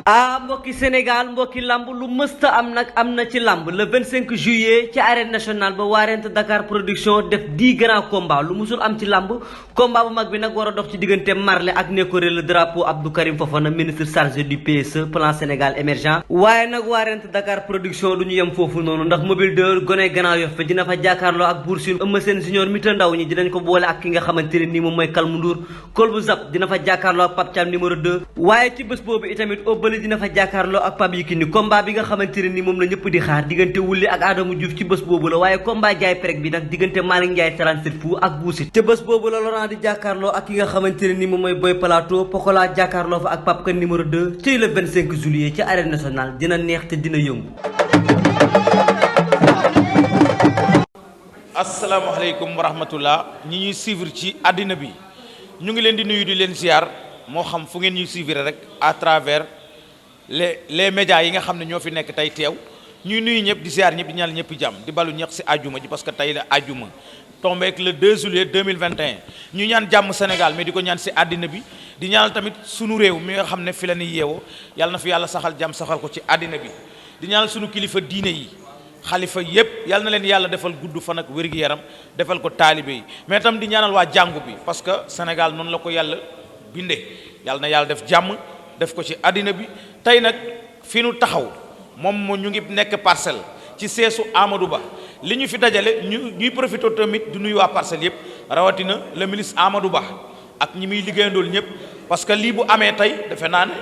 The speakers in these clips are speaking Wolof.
mbokki Sénégal mbokki lamb lu mësta am nag am na ci lamb le 25 juillet ci arène nationale ba waarent Dakar production def 10 grands combats lu musul am ci lamb combat bu mag bi nag war a dox ci diggante Marley ak Nékoré le drapeau Abdou Karim Fofana ministre chargé du PSE plan Sénégal émergent waaye nag waarent Dakar production du ñu yem foofu noonu ndax mobile de gone Grand Yoff fa dina fa jàkkaarloo ak Bour Sine Eumeu Sène junior mi ta ndaw ñi dinañ ko boole ak ki nga xamante ne nii moom mooy Kalmu Ndour Kolbu Zap dina fa jàkkaarloo ak Pape Thiam numéro 2 waaye ci bés boobu itamit Obali dina fa jàkkaarloo ak Pape Yekini combat bi nga xamante ne ni moom la ñëpp di xaar diggante Wulli ak Adama Diouf ci bés boobu la waaye combat jaay prek bi nag diggante Malick Ndiaye 37 fu ak Boussine te bés boobu la Laurent di jàkkaarloo ak ki nga xamante ne ni moom mooy Boy Plateau Pokola jàkkaarloo fa ak Pape Kane numéro 2 ci le 25 juillet ci arène nationale dina neex te dina yëngu. asalaamaaleykum wa rahmatullah ñi ñuy suivre ci àddina bi ñu ngi leen di nuyu di leen ziar moo xam fu ngeen ñuy suivre rek à travers les médias yi nga xam ne ñoo fi nekk tey teew ñuy nuyu ñëpp di ziar ñëpp di ñaanal ñëpp jàmm di balu ñeex si àjjuma ji parce que tey la àjjuma tombé ak le 2 juillet 2021 ñu ñaan jàmm Sénégal mais di ko ñaan si àddina bi di ñaanal tamit sunu réew mi nga xam ne fi la ñuy yeewoo yàlla na fi yàlla saxal jàmm saxal ko ci àddina bi di ñaanal sunu kilifa diine yi xalifa yépp yàlla na leen yàlla defal gudd fan ak wér-gi-yaram defal ko taalibe yi mais tam di ñaanal waa jàngu bi parce que Sénégal noonu la ko yàlla bindee yàlla na yàlla def jàmm def ko ci àddina bi tey nag fi nu taxaw moom ñu ngi nekk parcelle ci seesu Amadou Ba li ñu fi dajale ñuy profité tamit di nuyu waa parcelle yépp rawatina le ministre Amadou Ba ak ñi muy liggéeyandool ñëpp parce que lii bu amee tey defe naa ne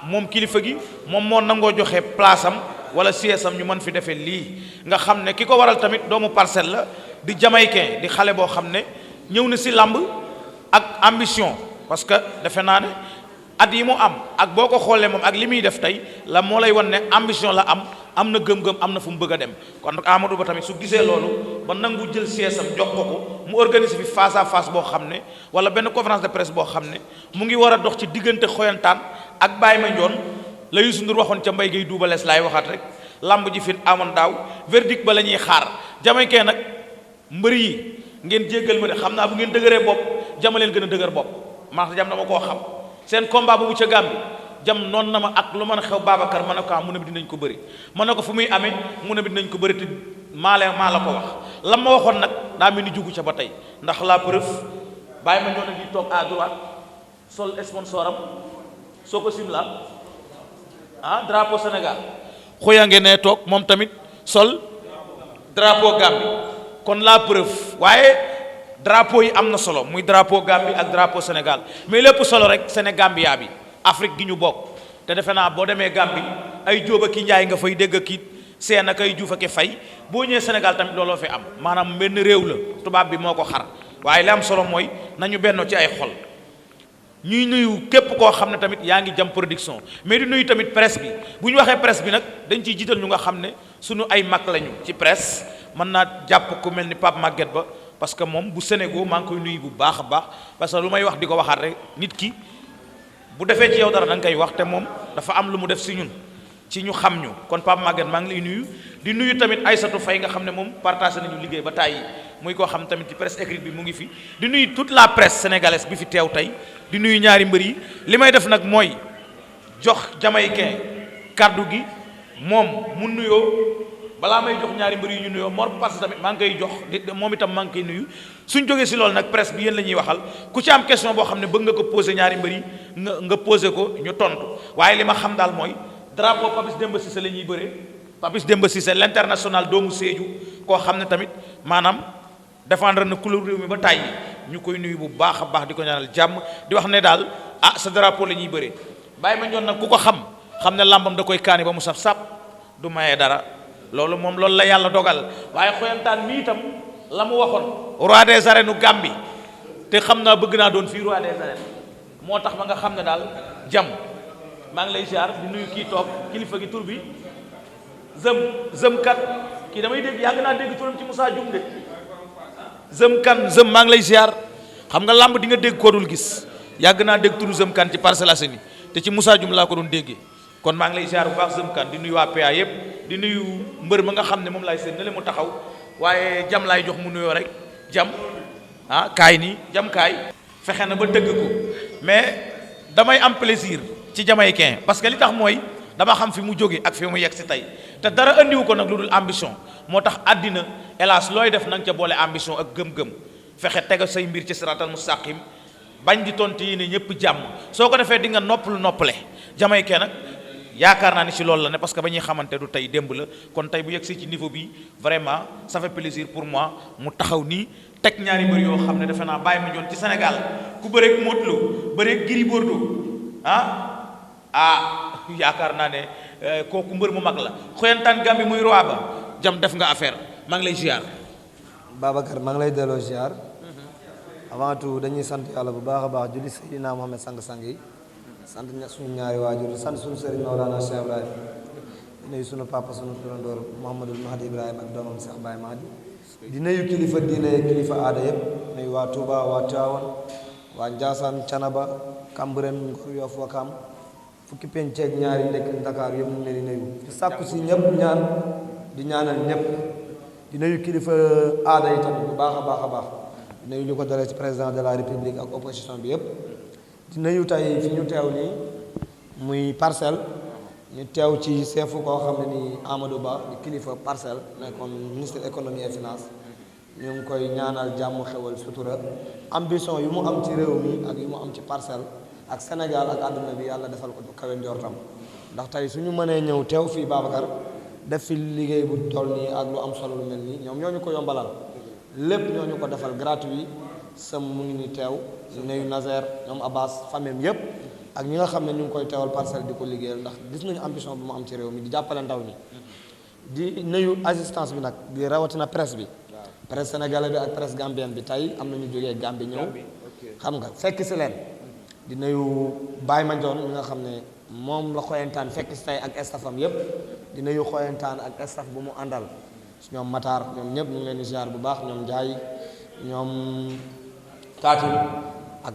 moom kilifa gi moom moo nangoo joxe place am wala siège-am ñu mën fi defee lii nga xam ne ki ko waral tamit doomu parcelle la di jamaïcain di xale boo xam ne ñëw na si làmb ak ambition parce que defe naa ne at yi mu am ak boo ko xoolee moom ak li muy def tey la moo lay wan ne ambition la am na gëm-gëm am na fu mu bëgg a dem kon Amadou Ba tamit su gisee loolu ba nangu jël siège-am jox ko mu organiser fi face à face boo xam ne wala benn conférence de presse boo xam ne mu ngi war a dox ci diggante xoyantaan ak Baye Mandione la Youssou Ndour waxoon ca mbay gay duubalees laay waxaat rek lamb ji fi amoon daaw verdict ba la ñuy xaar jamaykee nag mbër yi ngeen jéggal ma de xam naa bu ngeen dëgëree bopp jama leen gën a dëgër bopp maa jam dama koo xam seen combat boobu ca Gàmbi jam noonu na ma ak lu mën a xew Babacar ma ne ko mu ne bi dinañ ko bëri ma ne ko fu muy amee mu ne bi dinañ ko bëri te maa la ko wax la ma waxoon nag daa mel ni jugu ca ba tey ndax la preuve bàyyi ma ñoo na di toog à droite sol sponsor am soo ko simla drapeau Sénégal xoya ngeen ne toog moom tamit sol drapeau Gambie kon la preuve waaye drapeau yi am na solo muy drapeau Gambie ak drapeau Sénégal mais lépp solo rek Sénégambia bi Afrique gi ñu bokk te defe naa boo demee Gambie ay jóoba ki njaay nga fay dégg ki seen ak ay juuf ak fay boo ñëwee Sénégal tamit looloo fi am maanaam benn réew la tubaab bi moo ko xar waaye li am solo mooy nañu bennoo ci ay xol ñuy nuyu képp koo xam ne tamit yaa ngi jam production mais di nuyu tamit presse bi bu ñu waxee presse bi nag dañ ciy jiital ñu nga xam ne suñu ay mag lañu ci presse mën naa jàpp ku mel ni Pape Maguette Ba parce que moom bu Sénégal maa ngi koy nuyu bu baax a baax parce que lu may wax di ko waxaat rek nit ki bu defee ci yow dara da nga koy wax te moom dafa am lu mu def si ñun ci ñu xam ñu kon Pape Maguette maa ngi lay nuyu di nuyu tamit Aïssatou Faye nga xam ne moom partagé nañu liggéey ba tàyyi muy koo xam tamit ci presse écrite bi mu ngi fi di nuyu toute la presse sénégalaise bi fi teew tey di nuyu ñaari mbër yi li may def nag mooy jox jamaïcain kaddu gi moom mu nuyoo balaa may jox ñaari mbër yi ñu nuyoo Mor parce que tamit maa ngi koy jox moom itam maa ngi koy nuyu suñ jógee si loolu nag presse bi yéen la ñuy waxal ku ci am question boo xam ne bëgg nga ko posé ñaari mbër yi nga posé ko ñu tontu waaye li ma xam daal mooy drapeau Papis Demba Cissé la ñuy bëree Papis Demba Cissé l'international doomu Sédhiou koo xam ne tamit maanaam défendre na couleur réew mi ba tàyyi ñu koy nuyu bu baax a baax di ko ñaanal jàmm di wax ne daal sa drapeau la ñuy bëree Baye Mandione nag ku ko xam ne làmbam da koy kaani ba mu saf sap du mayee dara loolu moom loolu la yàlla dogal waaye xoyantaan mi itam la mu waxoon roi des arènes u Gambie te xam naa bëgg naa doon fii roi des arènes moo tax ba nga xam ne daal jàmm maa ngi lay ziar di nuyu kii toog kilifa gi tur bi zëm kat kii damay dégg yàgg naa dégg turam ci Moussa Dioum de zëm maa ngi lay ziar xam nga làmb di nga dégg koo dul gis yàgg naa dégg turu zëm kan ci Parcelles Assainies te ci Moussa Dioum laa ko doon déggee kon maa ngi lay ziar bu baax zëm kan di nuyu waa PA yépp di nuyu mbër ma nga xam ne moom laay seen ne le mu taxaw waaye jam laay jox mu nuyoo rek jam kaay nii jam kaay fexe na ba dëgg ko mais damay am plaisir ci jamaïcain parce que li tax mooy dama xam fi mu jóge ak fi mu yegg si tey te dara andiwu ko nag lu dul ambition moo tax àddina hélas looy def na nga ca boole ambition ak gëm-gëm fexe tega say mbir ci siratal mustaqim bañ di tontu yi ne ñëpp jàmm soo ko defee di nga noppale jamaïcain nag yaakaar naa ni ci loolu la ne parce que ba ñuy xamante du tey démb la kon tey bu yegg si ci niveau bi vraiment ça fait plaisir pour moi mu taxaw nii teg ñaari mbër yoo xam ne defe naa Baye Mandione ci Sénégal ku bëreeg Modou Lo bëreeg Gris Bordeaux yaakaar naa ne kooku mbër mu mag la xoyantaan Gambie muy roi ba jam def nga affaire maa ngi lay ziar. Babacar maa ngi lay delloo ziar. avant tout dañuy sant yàlla bu baax a baax julli Seydina Mohamed sang-sang yi sant suñu ñaari waajur sant suñu sëriñ Maolana Cheikh Ibrahim di nuyu suñu papa suñu turandoor Mouhamadul Mahdi Ibrahima ak doomam Cheikh Baye Mahdi di nuyu kilifa diine kilifa aada yëpp nuyu waa Touba waa Tivaouane waa Ndiassane Thiénaba Cambérène Ngor Yoff Ouakam fukki penceeg ñaari nekk Dakar yëpp ñu leen di nuyu di sàkku si ñëpp ñaan di ñaanal ñëpp di nuyu kilifa aada yi tamit bu baax a baax a baax di nuyu ñu ko dalee ci président de la république ak opposition bi yëpp di nuyu tey fi ñu teew nii muy Parcelles ñu teew ci seefu koo xam ne ni Amadou Ba di kilifa Parcelles nekkoon ministre économie et finance ñu ngi koy ñaanal jàmm xewal sutura ambition yu mu am ci réew mi ak yu mu am ci Parcelles ak Sénégal ak àdduna bi yàlla defal ko kawe njortam ndax tey suñu mënee ñëw teew fii Babacar def fi liggéey bu toll nii ak lu am solo lu mel nii ñoom ñoo ñu ko yombalal lépp ñoo ñu ko defal gratuit sam mu ngi ni teew nuyu Nazer ñoom Abbas famille yépp ak ñi nga xam ne ñu ngi koy teewal Parcelles di ko liggéeyal ndax gis nañu ambition bu mu am ci réew mi di jàppale ndaw ñi di nuyu assistance bi nag di rawatina presse bi presse sénégalais bi ak presse gambienne bi tey am na ñu jógee Gambie ñëw xam nga fekk si leen di nuyu Baye Mandione mi nga xam ne moom la xoyantaan fekk si tey ak staffam yépp di nuyu xoyantaan ak staff bu mu àndal ñoom Matar ñoom ñëpp ñu ngi leen di ziar bu baax ñoom Ndiaye ñoom Tatim ak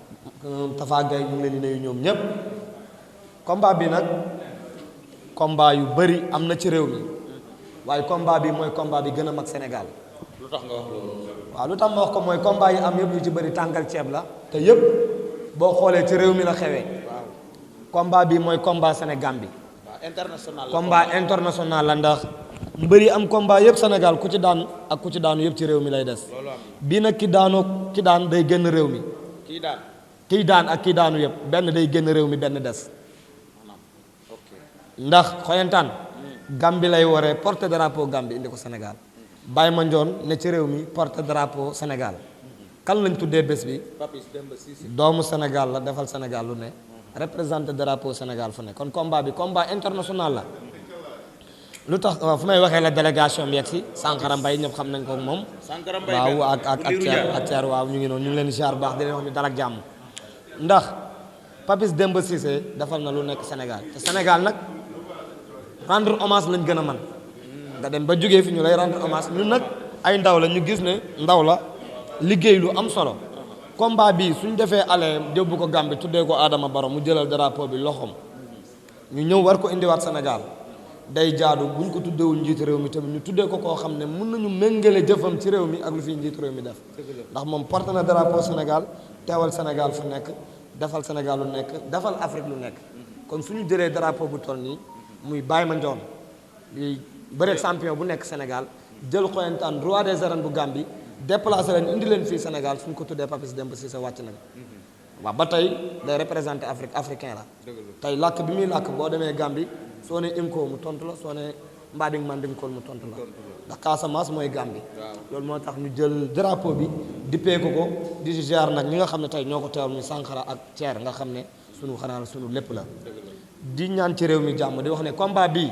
Tafa Gaye ñu ngi leen di nuyu ñoom ñëpp combat bi nag combat yu bëri am na ci réew mi waaye combat bi mooy combat bi gën a mag Sénégal. lu tax nga wax loolu. waaw lu tax ma wax ko mooy combat yi am yëpp yu ci bëri tàngal ceeb la te yëpp boo xoolee ci réew mi la xewee. waaw combat bi mooy combat Sénégal bi. waaw international la combat international la ndax mbëri am combat yëpp Sénégal ku ci daan ak ku ci daanu yëpp ci réew mi lay des. bii nag ki daan day génn réew mi. kiy daan ak ki daanu yëpp benn day génn réew mi benn des. ndax xoyantaan Gambie lay waree porte drapeau Gambie indi ko Sénégal Baye Mandione ne ci réew mi porte drapeau Sénégal kan lañ tuddee bés bi doomu Sénégal la defal Sénégal lu ne représenté drapeau Sénégal fu ne kon combat bi combat international la lu tax fu may waxee la délégation bi yegg si Sankara Mbaye ñëpp xam nañ ko moom waaw ak Thier waaw ñu ngi noonu ñu ngi leen di ziar bu baax di leen wax ñu dal ak jàmm ndax Papis Demba Cissé defal na lu nekk Sénégal te Sénégal nag rendre hommage lañ gën a man nga dem ba jógee fi ñu lay rendre hommage ñun nag ay ndaw la ñu gis ne ndaw la liggéey lu am solo combat bi suñ defee ale yóbbu ko Gambie tuddee ko Adama Barrow mu jëlal drapeau bi loxoom ñu ñëw war ko indiwaat Sénégal day jaadu buñ ko tuddewul njiitu réew mi tamit ñu tuddee ko koo xam ne mën nañu méngale jëfam ci réew mi ak lu fi njiitu réew mi def ndax moom porte na drapeau Sénégal teewal Sénégal fu nekk defal Sénégal lu nekk defal Afrique lu nekk kon suñu jëlee drapeau bu toll nii muy Baye Mandione di bëreeg champion bu nekk Sénégal jël xoyantaan roi des arènes bu Gambie déplacé leen indi leen fii Sénégal suñ ko tuddee Papis Demba Cissé wàcc nañ waaw ba tey day représenté Afrique africain la tey làkk bi muy làkk boo demee Gambie soo ne Inko mu tontu la soo ne Mbading Mandinkool mu tontu la ndax Casamance mooy Gambie loolu moo tax ñu jël drapeau bi dippee ko di ziar nag ñi nga xam ne tey ñoo ko teewal muy Sankara ak Thier nga xam ne sunu xanaa sunu lépp la di ñaan ci réew mi jàmm di wax ne combat bii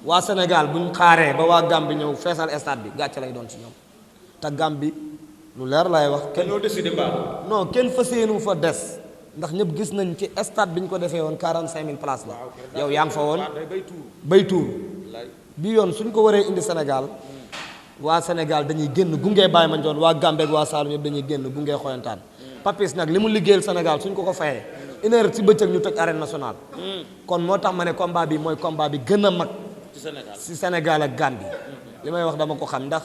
waa Sénégal buñ xaaree ba waa Gambie ñëw feesal stade bi gàcce lay doon ci ñoom te Gambie lu leer lay wax kenn non kenn fas yéenu fa des ndax ñëpp gis nañ ci stade bi ñu ko defee woon 45 000 places la yow yaa ngi fa woon bay tuur bi yoon suñ ko waree indi Sénégal waa Sénégal dañuy génn gungee Baye Mandione waa Gambie ak waa Saloum yëpp dañuy génn gungee xoyantaan Papis nag li mu liggéeyal Sénégal suñ ko fayee une heure ci bëccëg ñu toj arène nationale kon moo tax ma ne combat bi mooy combat bi gën a mag ci Sénégal ak Gambie li may wax dama ko xam ndax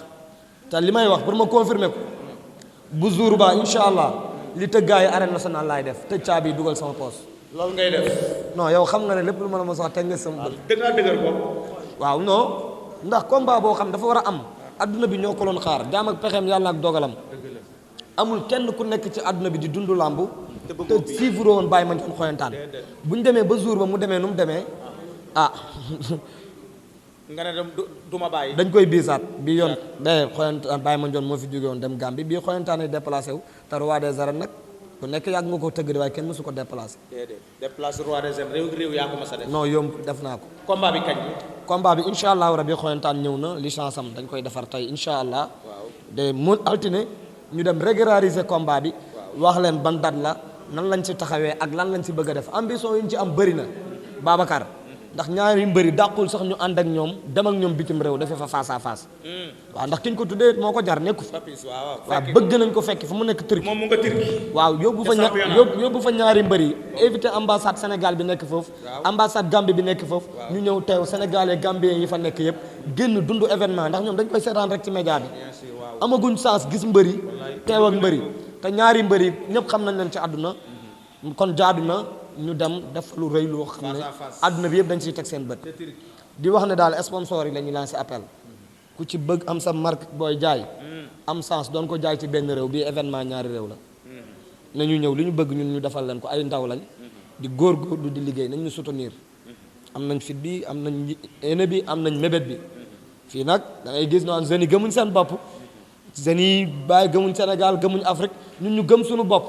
te li may wax pour ma confirmer ko bu jour ba incha allah li tëggaayu arène nationale laay def tëj caabi dugal sama poos loolu ngay def. non yow xam nga ne lépp lu ma la mos a wax teg nga sama bët. dëgg dëgër bopp. waaw non ndax combat boo xam dafa war a am adduna bi ñoo ko doon xaar jaam ak pexeem yàlla ak dogalam amul kenn ku nekk ci adduna bi di dund làmb te suivre woon Baye Mandione Xoyantaan bu ñu demee ba jour ba mu demee nu mu demee ah nga ne du ma bàyyi. dañ koy biisaat bi yoon de Xoyantaan Baye Mandione moo fi jóge woon dem Gambie bii Xoyantaan yi déplacé wu te roi des arènes nag ku nekk yàgg nga ko tëgg di waaye kenn mësu ko déplacé. déedéet déplacé roi des arènes réew yaa ko mas a def. non yomb def naa ko. combat bi kañ. combat bi incha allah rabi Xoyantaan ñëw na licence am dañ koy defar tey incha allah. waaw de mu altine ñu dem régulariser combat bi. wax leen ban date la nan lañ ci taxawee ak lan lañ ci bëgg a def ambition yi ñu ci am bëri na Babacar. ndax ñaari mbëri dàqul sax ñu ànd ak ñoom dem ak ñoom bitim réew defee fa face à face. waaw ndax ki ñu ko tuddee moo ko jar nekku fa. waaw bëgg nañ ko fekk fu mu nekk Turquie. moom mu nga Turquie. waaw yóbbu fa ñaari mbëri éviter ambassade Sénégal bi nekk foofu. ambassade Gambie bi nekk foofu. ñu ñëw teew sénégalais gambien yi fa nekk yëpp génn dund événement ndax ñoom dañ koy seetaan rek ci média bi. amaguñ chance gis mbëri teew ak mbëri te ñaari mbëri ñëpp xam nañ leen ci àdduna kon jaadu na ñu dem def lu rëy loo xam ne àdduna bi yëpp dañ siy teg seen bët di wax ne daal sponsor yi la ñuy lancé appel ku ci bëgg am sa marque booy jaay am sens doon ko jaay ci benn réew bii événement ñaari réew la nañu ñëw li ñu bëgg ñun ñu defal leen ko ay ndaw lañ di góorgóorlu di liggéey nañ ñu soutenir am nañ fit bi am nañ yéene bi am nañ mébét bi fii nag da ngay gis naan jeunes yi gëmuñ seen bopp jeunes yi bàyyi gëmuñ Sénégal gëmuñ Afrique ñun ñu gëm suñu bopp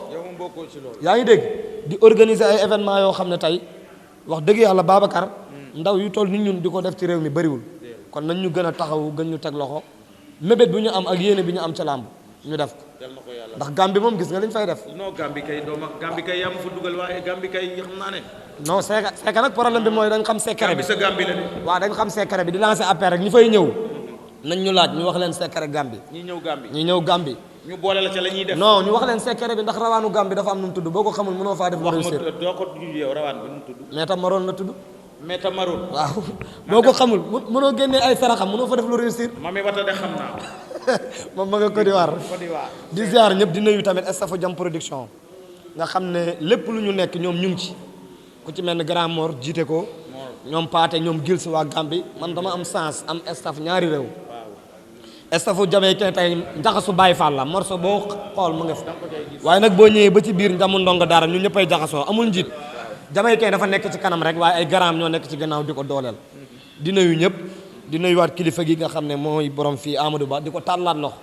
yaa ngi dégg di organiser ay événement yoo xam ne tey wax dëgg yàlla Babacar ndaw yu toll ni ñun di ko def ci réew mi bëriwul kon nañ ñu gën a taxawu gën ñu teg loxo mébét bi ñu am ak yéene bi ñu am ca làmb ñu def ko ndax Gambie moom gis nga liñ fay def. non Gambie kay Gambie kay yaa ma fa dugal waaye Gambie kay xam naa ne. non c'est que nag problème bi mooy dañ xam secret bi. Gambie sa Gambie la de. waaw dañ xam secret bi di lancer appel rek ñi fay ñëw nañ ñu laaj ñu wax leen secret Gambie. ñi ñëw Gambie. ñu boole la ca la ñuy def. non ñu wax leen secret bi ndax rawaanu Gambie dafa am nu mu tudd boo ko xamul mënoo faa def. wax ma doo ko tudd yow rawaan bi nu mu tudd. Meta Maroon la tudd. Meta Maroon. waaw boo ko xamul mënoo génnee ay saraxam mënoo fa def lu réussir. Mami Wata de xam naa. moom ma nga Côte d'Ivoire. di ziar ñëpp di nuyu tamit staffu Jam Production nga xam ne lépp lu ñu nekk ñoom ñu ngi ci ku ci mel ne Grand Mor jiite ko. ñoom Paate ñoom Gils waa Gambie man dama am sens am staff ñaari réew. staffu Jamaïcain tey jaxasu Baye Fall la morceau boo xool mu nga fi waaye nag boo ñëwee ba ci biir njamu ndongo dara ñun ñëppay jaxasoo amul njiit Jamaïcain dafa nekk ci kanam rek waaye ay garaam ñoo nekk ci gannaaw di ko dooleel di nuyu ñëpp di nuyuwaat kilifa gi nga xam ne mooy borom fii Amadou Ba di ko tàllaat loxo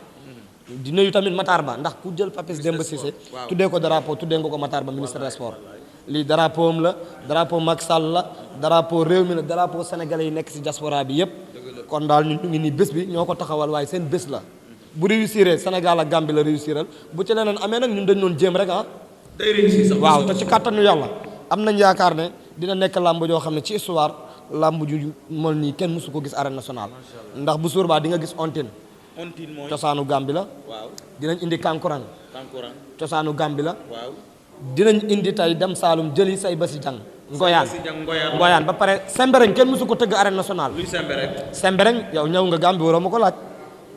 di nuyu tamit Matar Ba ndax ku jël Papis Demba Cissé tuddee ko drapeau tuddee nga ko Matar Ba ministre des sports lii drapeau am la drapeau Macky Sall la drapeau réew mi la drapeau sénégalais yi nekk si diaspora bi yëpp kon daal ñu ngi nii bés bi ñoo ko taxawal waaye seen bés la bu réussir Sénégal ak Gambie la réussiral bu ci leneen amee nag ñun dañ doon jéem rek ah. day réussir sax waaw te ci kàttanu yàlla am nañ yaakaar ne dina nekk làmb joo xam ne ci histoire làmb ju mol nii kenn mësu ko gis arène nationale ndax bu suur baa di nga gis ontine mooy cosaanu Gambie la. waaw dinañ indi kankurang kankurang cosaanu Gambie la. waaw dinañ indi tey dem Saalum jëli say basi jàng ngoyaan ba pare sembereng kenn mësu ko tëgg arène nationale. luy sembereng yow ñëw nga Gambie waroo ma ko laaj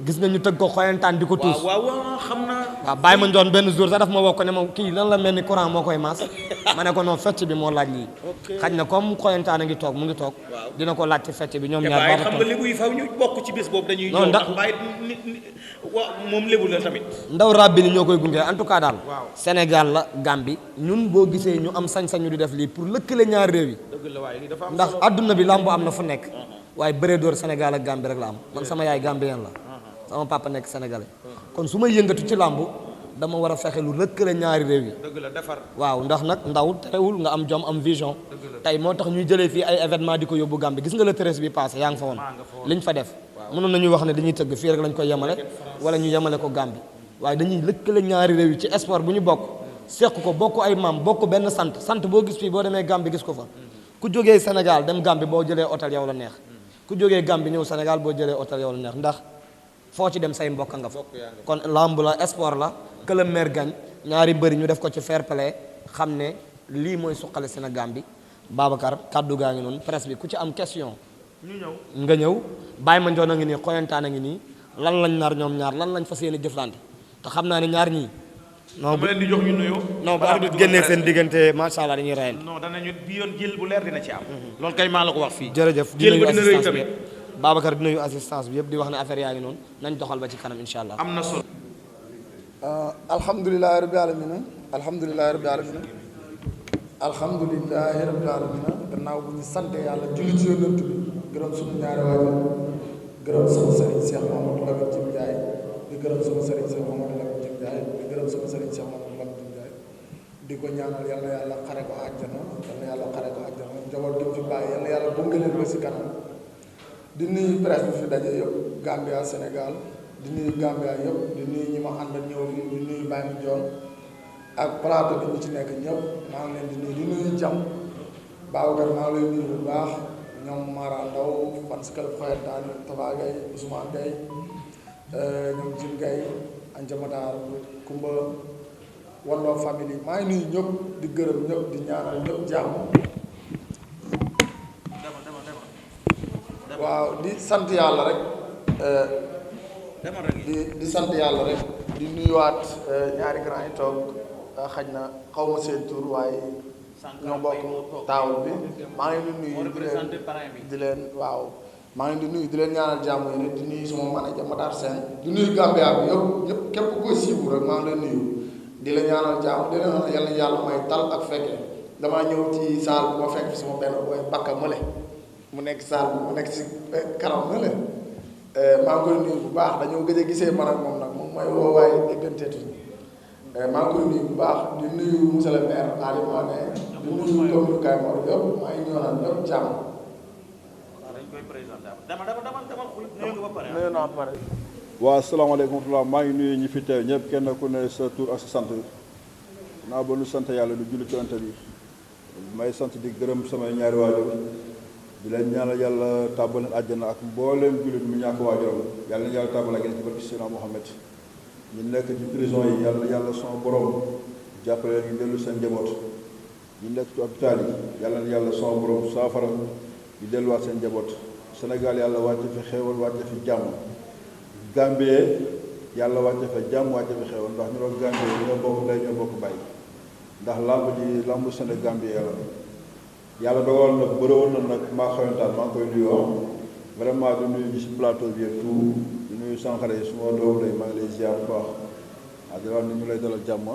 gis nga ñu tëgg ko xoyantaan di ko tuus. waaw xam naa. waaw bàyyi ma njoon benn jour sax daf ma woo ko ne ma kii lan la mel ni courant moo koy maas ma ne ko non fecc bi moo laaj lii. xaj na comme xoyantaan a ngi toog mu ngi toog. dina ko laaj ci fecc bi ñoom ñaar. xam nga lébu yi faw ñu bokk ci bés boobu dañuy. non ndax Baye moom lébu la tamit. ndaw rabbi ni ñoo koy gunge en tout cas daal. Sénégal la Gambie ñun boo gisee ñu am sañ-sañu di def lii pour lëkkale ñaari réew yi. dëgg la waaye dafa am ndax adduna bi lambo am na fu nekk. waaye bëree door Sénégal ak Gambie rek la am man sama yaay gambien la. sama papa nekk sénégalais kon su may yëngatu ci làmb dama war a fexe lu lëkkale ñaari réew yi. dëgg la defar. waaw ndax nag ndaw terewul nga am jom am vision. tey moo tax ñuy jëlee fii ay événement di ko yóbbu Gambie gis nga le 13 bi passé yaa ngi fa woon. liñ fa def mënoon nañuy wax ne dañuy tëgg fii rek lañ koy yemale wala ñu yemale ko Gambie waaye dañuy lëkkale ñaari réew yi ci sport bu ñu bokk seq ko bokk ay maam bokk benn sant boo gis fii boo demee Gambie gis ko fa ku jógee Sénégal dem Gambie boo jëlee hôtel yow la neex ku jógee Gambie ñëw Sénégal boo jëlee hôtel yow la neex ndax foo ci dem say mbokk nga fa kon lamb la sport la que le maire gagne ñaari mbëri ñu def ko ci fair play xam ne lii mooy suqale Sénégal bi Babacar kaddu gaa ngi noonu presse bi ku ci am question nga ñëw Baye Mandione a ngi nii xoyantaan a ngi nii lan lañ nar ñoom ñaar lan lañ fas yéene jëflante te xam naa ne ñaar ñii non dama leen di jox ñu nuyoo. non bu arbitre génnee seen diggante macha allah dañuy reyal. non danañu bi yoon jël bu leer dina ci am. loolu kay maa la ko wax fii. jërëjëf di jël nuyu ba dina rëy assistance bi tamit. yëpp Babacar di nuyu assistance bi yëpp di wax ne affaire yaa ngi noonu nañ doxal ba ci kanam incha allah. am na solo. alhamdulilahi rabbi alamina alhamdulilahi rabbi alamina alhamdulilahi rabbi alamina gannaaw bu ñu sant yàlla julli ci yonent bi gërëm suñu ñaari waajur gërëm sama sëriñ Cheikh Mamadou Lamine Jim Ndiaye di gërëm sama sëriñ Cheikh Mamadou Lamine Jim Ndiaye di gërëm sama sëriñ Cheikh Mamadou Lamine Jim Ndiaye di ko ñaanal yàlla yàlla xare ko àjjana yàlla yàlla xare ko àjjana njaboot gi mu fi bàyyi yàlla yàlla bunge leen ba si kanam di nuyu presse bi fi daje yëpp Gambia Sénégal di nuyu Gambia yëpp di nuyu ñi ma àndal ñëw fii di nuyu Baye Mandione ak plateau bi ñu ci nekk ñëpp maa ngi leen di nuyu jàmm Babacar maa ngi lay nuyu bu baax ñoom Mara Ndaw fan si club Xoyantaan Tafa Gaye Ousmane Gaye ñoom Jim Gaye Anja Matar Kumba Walloo famille maa ngi nuyu ñëpp di gërëm ñëpp di ñaanal ñëpp jàmm waaw di sant yàlla rek di sant yàlla rek di nuyuwaat ñaari grand yi toog xaj na xaw ma seen tur waaye ñoo bokk taawul bi maa ngi leen di nuyu di leen waaw maa ngi leen di nuyu di leen ñaanal jàmm yi di nuyu sama manager Matar Sène di nuyu Gambia bi yëpp ñëpp képp ku koy siibu rek maa ngi leen nuyu di la ñaanal jàmm di leen wax yàlla yàlla may tal ak fekkee damaa ñëw ci saal bi ma fekk fi sama benn booy bakka mële mu nekk saal bi mu nekk si kanam mële maa ngi koy nuyu bu baax dañoo gëj a gisee man ak moom nag moom mooy woo waaye dégganteetuñu maa ngi koy nuyu bu baax di nuyu monsieur le maire Aliou Mané di nuyu commune Kay Mor yëpp maa ngi ñëw naan ñëpp jàmm. nuyu naa pare. waaw asalaamaaleykum wa rahmatulah maa ngi nuyu ñi fi teew ñëpp kenn ku ne sa tur ak sa sant naa ba nu sant yàlla du julli ci bi may sant di gërëm samay ñaari waajur di leen ñaanal yàlla tàbbal leen àjjana ak mbooleem jullit mu ñàkk waajuram yàlla na yàlla tàbbal ak yéen ci barke Seydina Muhammad ñu nekk ci prison yi yàlla sama borom jàppale leen ñu dellu seen njaboot ñu nekk ci hôpital yi yàlla na yàlla sama borom saafara ñu delluwaat seen njaboot Sénégal yàlla wàcce fi xéewal wàcce fi jàmm Gambie yàlla wàcce fa jàmm wàcce fi xéewal ndax ñu doon Gambie ñoo bokk ndey ñoo bokk bàyyi ndax làmb Sénégal Gambie yàlla dogal na bëriwoon na nag maa Xoyantaan maa ngi koy nuyoo vraiment di nuyu ñi si plateau bi et tout di nuyu Sankharé yi suma doom lay maa ngi lay ziar bu baax waaw di wax ni ñu lay dalal jàmm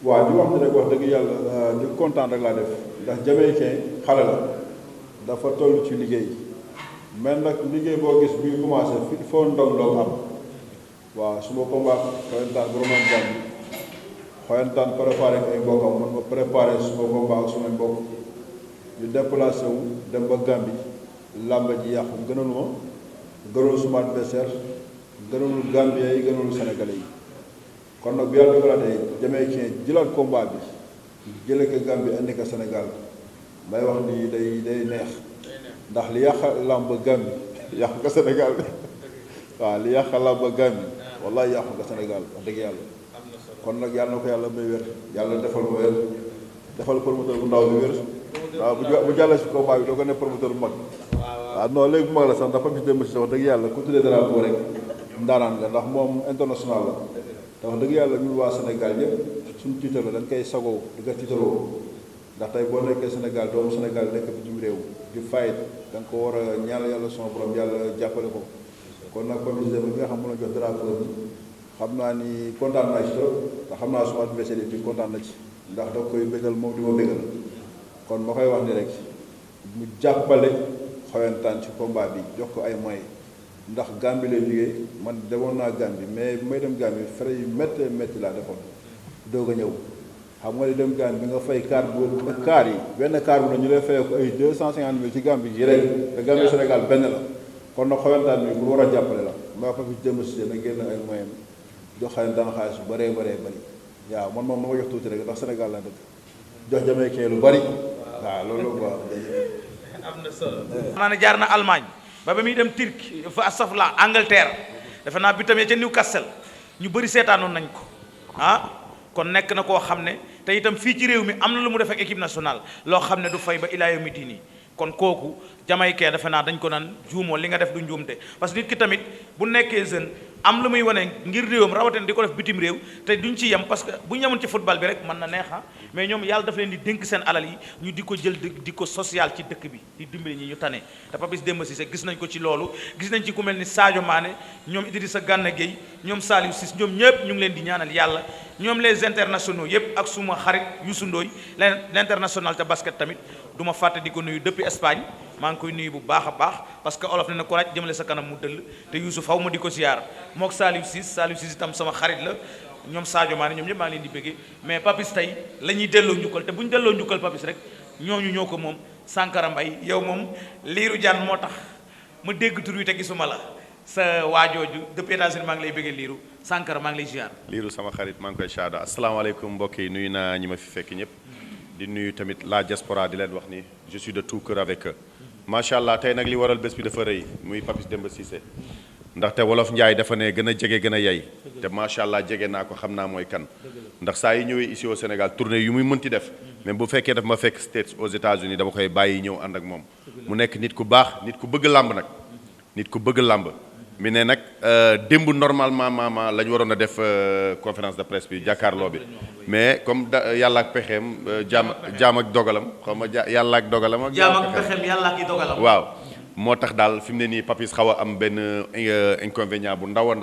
waaw di wax ni rek wax dëgg yàlla di kontaan rek laa def ndax Jamaïcain xale la dafa toll ci liggéey mais nag liggéey boo gis buy commencé fi foo ndong am waaw su ma combat Xoyantaan bu roman jàmm Xoyantaan préparé ay mbokkam man ma préparé suma combat ak sumay mbokk ñu déplacé wu dem ba Gambie làmba ji yàqu gënalu ma gënalu suma adversaire gënalu Gambien yi gënalu Sénégalais yi kon nag bu yàlla dogalaatee Jamaïcain jëlaat combat bi jële ko Gambie indi ko Sénégal may wax ni day neex ndax li yàq làmb Gambie yàqu ko Sénégal waaw li yàq làmb Gambie wallahi yàqu ko Sénégal wax dëgg yàlla kon nag yàlla na ko yàlla may wér yàlla defal ma wér defal promoteur bu ndaw bi wér waaw bu jàllee si combat bi doo ko ne promoteur bu mag waaw non léegi bu mag la sax dafa bis dem si wax dëgg yàlla ku tuddee drapeau rek ndaanaan nga ndax moom international la te wax dëgg yàlla ñun waa Sénégal yëpp suñu tiital la dañ koy sagoo di ko tiitaloo ndax tey boo nekkee Sénégal doomu Sénégal nekk bitim réew di fayit da nga ko war a ñaanal yàlla son borom yàlla jàppale ko kon nag comme bi nga xam mën a jox drapeau bi xam naa ni kontaan naa ci trop te xam naa suma adversaire yi kontaan na ci ndax da koy bégal moom di ma bégal kon ma koy wax ni rek mu jàppale Xoyantaan ci combat bi jox ko ay moyens ndax Gambie lay liggéey man demoon naa Gambie mais bu may dem Gambie frais yu métti laa defoon doog a ñëw xam nga ni dem Gambie bi nga fay kaar yi benn kaar bu ne ñu lay fayee ko ay 250 000 ci Gambie yi rek te Gambie Sénégal benn la kon nag Xoyantaan bi bu war a jàppale la maa fa fi jëm si na génn ay moyens jox Xoyantaan xaalis bu bëree waaw man moom ma jox tuuti rek ndax Sénégal la dëkk jox Jamaïcain lu bari waaw loolu quoi. am na solo. naa ne jaar na Allemagne ba muy dem Turquie fa astafurlah Angleterre defe naa bi tamit ca Newcastle ñu bëri seetaanoon nañ ko kon nekk na koo xam ne te itam fii ci réew mi am na lu mu def ak équipe nationale loo xam ne du fay ba ilaa yawmi diini kon kooku Jamaïcain defe naa dañ ko naan juumoo li nga def du njuumte parce que nit ki tamit bu nekkee jeune am lu muy wane ngir réewam rawatina di ko def bitim réew te duñ ci yem parce que bu ñu yemoon ci football bi rek mën na neex mais ñoom yàlla dafa leen di dénk seen alal yi ñu di ko jël di ko social ci dëkk bi di dimbali ñi ñu tane te Papis Demba Cissé gis nañ ko ci loolu gis nañ ci ku mel ni Sadio Mané ñoom Idrissa Gana Gueye ñoom Saliou Ciss ñoom ñëpp ñu ngi leen di ñaanal yàlla ñoom les internationaux yëpp ak suma xarit Youssou Ndoye l'international te basket tamit du ma fàtte di ko nuyu depuis Espagne maa ngi koy nuyu bu baax a baax parce que olof ne na ko laaj jëmale sa kanam mu dëll te Youssou faw ma di ko ziar mook Saliou Ciss itam sama xarit la ñoom Sadio Mané ñoom ñëpp maa ngi leen di bëggee mais Papis tey la ñuy delloo njukkal te bu ñu delloo njukkal Papis rek ñooñu ñoo ko moom Sankara Mbaye yow moom liiru jaan moo tax ma dégg tur wi te gisuma la sa waajooju depuis États-Unis maa ngi lay bëggee liiru Sankara maa ngi lay ziar. liiru sama xarit maa ngi koy shaada asalaamaaleykum mbokk yi nuyu naa ñi ma fi fekk ñëpp di nuyu tamit la diaspora di leen wax ni je suis de tout cœur avec eux macha allah tey nag li waral bés bi dafa rëy muy Papis Demba Cissé ndaxte wolof Njaay dafa ne gën a jege gën a yey te macha allah jege naa ko xam naa mooy kan ndax saa yi ñëwee ici au Sénégal tournée yu muy mënti def même bu fekkee daf ma fekk States aux États-Unis dama koy bàyyi ñëw ànd ak moom mu nekk nit ku baax nit ku bëgg làmb nag nit ku bëgg làmb mi ne nag démb normalement la ñu waroon a def conférence de presse bi jàkkaarloo bi mais comme yàlla ak pexeem jaam ak dogalam xaw ma yàlla ak dogalam ak jaam ak pexeem yàlla ak dogalam waaw moo tax daal fi mu ne nii Papis xaw a am benn inconvénient bu ndaw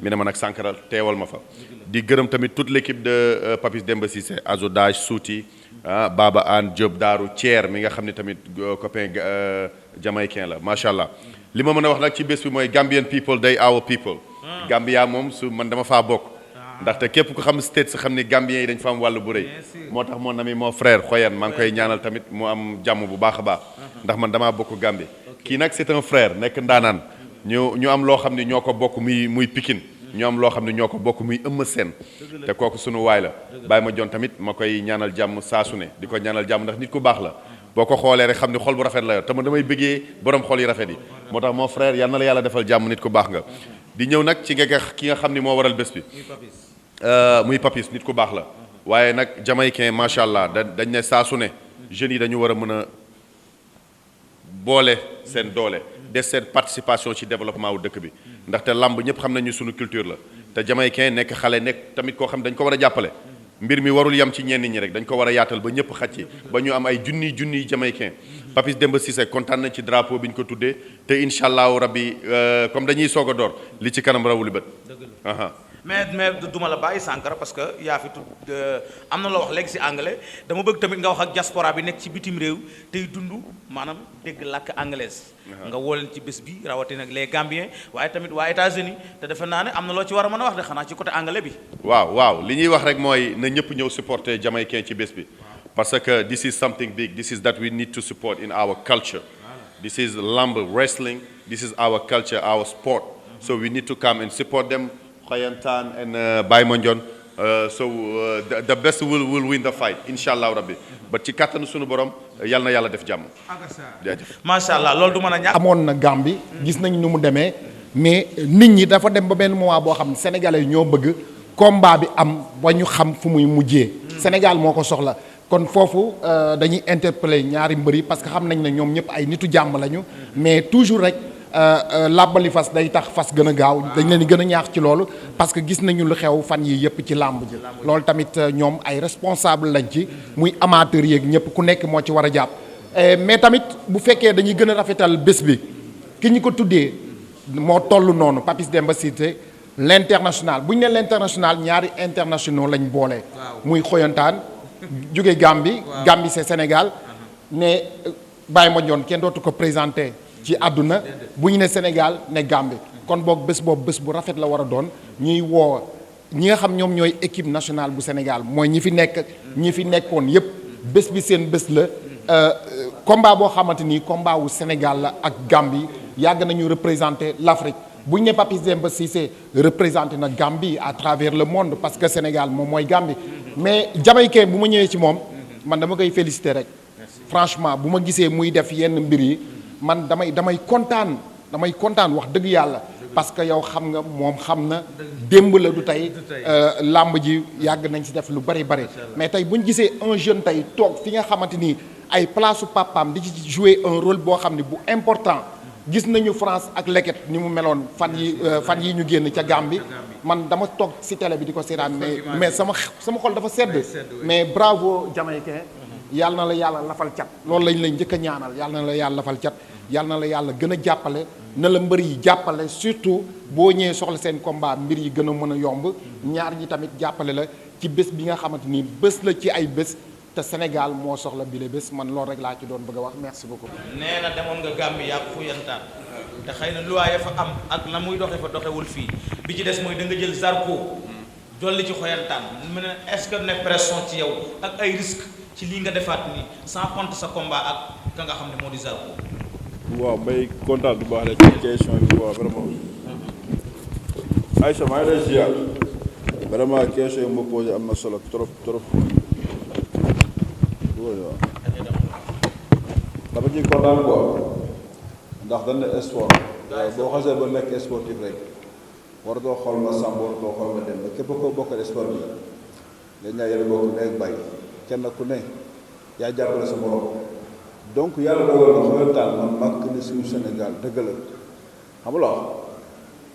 mi ne ma nag Sankara teewal ma fa di gërëm tamit toute l'équipe de Papis Demba Cissé Azodage Souti Baba Anne Diop Daaru Thier mi nga xam ne tamit copain jamaïcain la macha allah li ma mën a wax nag ci bés bi mooy Gambian people day our people Gambia moom su man dama faa bokk ndaxte képp ku xam States xam ni Gambien yi dañ fa am wàllu bu rëy moo tax mon ami mon frère Xoyan maa ngi koy ñaanal tamit mu am jàmm bu baax a baax ndax man damaa bokk Gambie kii nag c'est un frère nekk ndaanaan ñu am loo xam ne ñoo ko bokk muy Pikine ñu am loo xam ne ñoo ko bokk muy Eumeu Sène te kooku sunu waay la Baye ma jon tamit ma koy ñaanal jàmm saa su ne di ko ñaanal jàmm ndax nit ku baax la boo ko xoolee rek xam ni xol bu rafet la yor te man damay bëggee borom xol yi rafet yi moo tax mon frère yal na la yàlla defal jàmm nit ku baax nga di ñëw nag ci ki nga xam ni moo waral bés bi muy Papis nit ku baax la waaye nag jamaïcain macha allah dañ ne saa su ne jeunes yi dañu war a mën a boole seen doole def seen participation ci développement wu dëkk bi ndaxte lamb ñëpp xam nañu sunu culture la te jamaïcain nekk xale nekk tamit koo xam dañ ko war a jàppale mbir mi warul yam ci ñenn ñi rek dañ ko war a yaatal ba ñëpp xaj ci ba ñu am ay junniy jamaïcain Papis Demba Cissé kontaan nañ ci drapeau bi ñu ko tuddee te incha allahu rabbi comme dañuy soog a door li ci kanam rawuli bët mais duma la bàyyi Sankara parce que yaa fi tudd am na loo wax léegi si anglais dama bëgg tamit nga wax ak diaspora bi nekk ci bitim réew tey dund maanaam dégg làkk anglaise nga woo leen ci bés bi rawatina ak les Gambiens waaye tamit waa États-Unis te defe naa ne am na loo ci war a mën a wax de xanaa ci côté anglais bi waaw li ñuy wax rek mooy na ñëpp ñëw supporter jamaïcain ci bés bi parce que this is something big this is that we need to support in our culture this is lamb wrestling this is our culture our sport so we need to come and support them Khoyantan and Baye Mandione the best will win the fight inshallah rabbi ba ci kattanu sunu borom yal na yàlla def jàmm. macha allah loolu du mën a ñàkk. amoon na Gambie gis nañ nu mu demee mais nit ñi dafa dem ba benn moment boo xam ne sénégalais yi ñoo bëgg combat bi am ba ñu xam fu muy mujjee. Sénégal moo ko soxla kon foofu dañuy interpeller ñaari mbër yi parce que xam nañ ne ñoom ñëpp ay nitu jàmm lañu mais toujours rek. làbbali fas day tax fas gën a gaaw dañ leen di gën a ñaax ci loolu parce que gis nañu lu xew fan yi yëpp ci làmb ji loolu tamit ñoom ay responsable lañ ci muy amateur yeeg ñëpp ku nekk moo ci war a jàpp mais tamit bu fekkee dañuy gën a rafetal bés bi ki ñu ko tuddee moo toll noonu Papis Demba Cissé l'international bu ñu ne l'international ñaari internationaux lañ boole muy Xoyantaan jóge Gambie Gambie c'est Sénégal ne Baye Mandione kenn dootu ko présenté ci àdduna bu ñu ne Sénégal ne Gambie kon boog bés boobu bés bu rafet la war a doon ñuy woo ñi nga xam ñoom ñooy équipe nationale bu Sénégal mooy ñi fi nekkoon yépp bés bi seen bés la combat boo xamante ni combat wu Sénégal la ak Gambie yàgg nañu représenter l'Afrique bu ñu ne Papis Demba Cissé représenté na Gambie à travers le monde parce que Sénégal moom mooy Gambie mais jamaïcain bu ma ñëwee ci moom man dama koy féliciter rek franchement bu ma gisee muy def yenn mbir yi man damay kontaan wax dëgg yàlla parce que yow xam nga moom xam na démb la du tey làmb ji yàgg nañ si def lu bari mais tey bu ñu gisee un jeune tey toog fi nga xamante ni ay place su papaam di ci jouer un rôle boo xam ne bu important gis nañu France ak leket ni mu meloon fan yi ñu génn ca Gambie man dama toog ci télé bi di ko seetaan mais sama xol dafa sedd mais bravo Jamaïcain yàlla na la yàlla lafal cat loolu lañ lay njëkk a ñaanal yàlla na la yàlla lafal cat yàlla na la yàlla gën a jàppale na la mbër yi jàppale surtout boo ñëwee soxla seen combat mbir yi gën a mën a yomb ñaar ñi tamit jàppale la ci bés bi nga xamante ni bés la ci ay bés te Sénégal moo soxla bile bés man loolu rek laa ci doon bëgg a wax merci beaucoup. nee na demoon nga Gambie yàgg fu yantaan te xëy na loi ya fa am ak la muy doxe fa doxewul fii bi ci des mooy da nga jël Zarko jolli ci xoyantaan mu ne est-ce que ne pression ci yow ak ay risque ci lii nga defaat nii sans compter sa combat ak ka nga xam ne moo di Zarko. waaw may kontaan bu baax la ci question bi waaw vraiment Aïcha maa ngi lay ziar vraiment question yi ma posé am na solo trop waaw dama ciy kontaan quoi ndax dañ ne sport boo xasee ba nekk sportif rek war doo xool ma sàmm war doo xool ma dem ba képp koo bokkal sport bi dañ naa yéen bokk nekk bàyyi kenn ku ne yaa jàppale sa morom donc yàlla dogal na xoyantaan man màkk ni suñu Sénégal dëgg la xam nga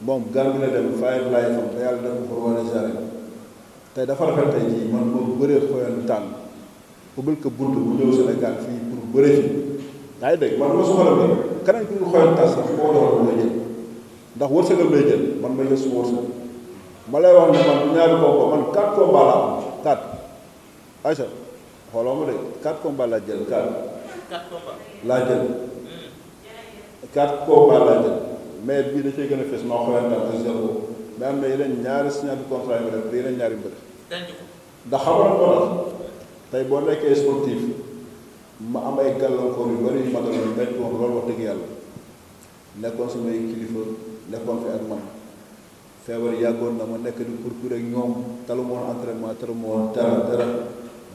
moom Gambie la dem fayet laay xam te yàlla def ko wane jaré tey dafa rafet tey jii man moom bëree xoyantaan ubbil ko bunt bu ñëw Sénégal fii pour bëre fi yaa ngi dégg man ma soxla bi keneen ku ñu xoyantaan sax moo doxal lay jël ndax wërsëgam lay jël man ma jël su wërsëg ma lay wax ne man ñaari combat man 4 combats laa am 4 Aïcha xooloo ma de 4 combats laa jël 4 combats laa jël 4 combats laa jël mais bii da cee gën a fës maa xoyantaan ak Zarko mais am na yeneen ñaari signature de contrat yi ma def yeneen ñaari mbër ndax xamal ko tax tey boo nekkee sportif ma am ay gàllankoor yu bari yu ma doon métti woon loolu wax dëgg yàlla nekkoon samay kilifa nekkoon fi ak man feebar yàggoon na ma nekk di pour ak ñoom talu ma woon entraînement talu ma woon dara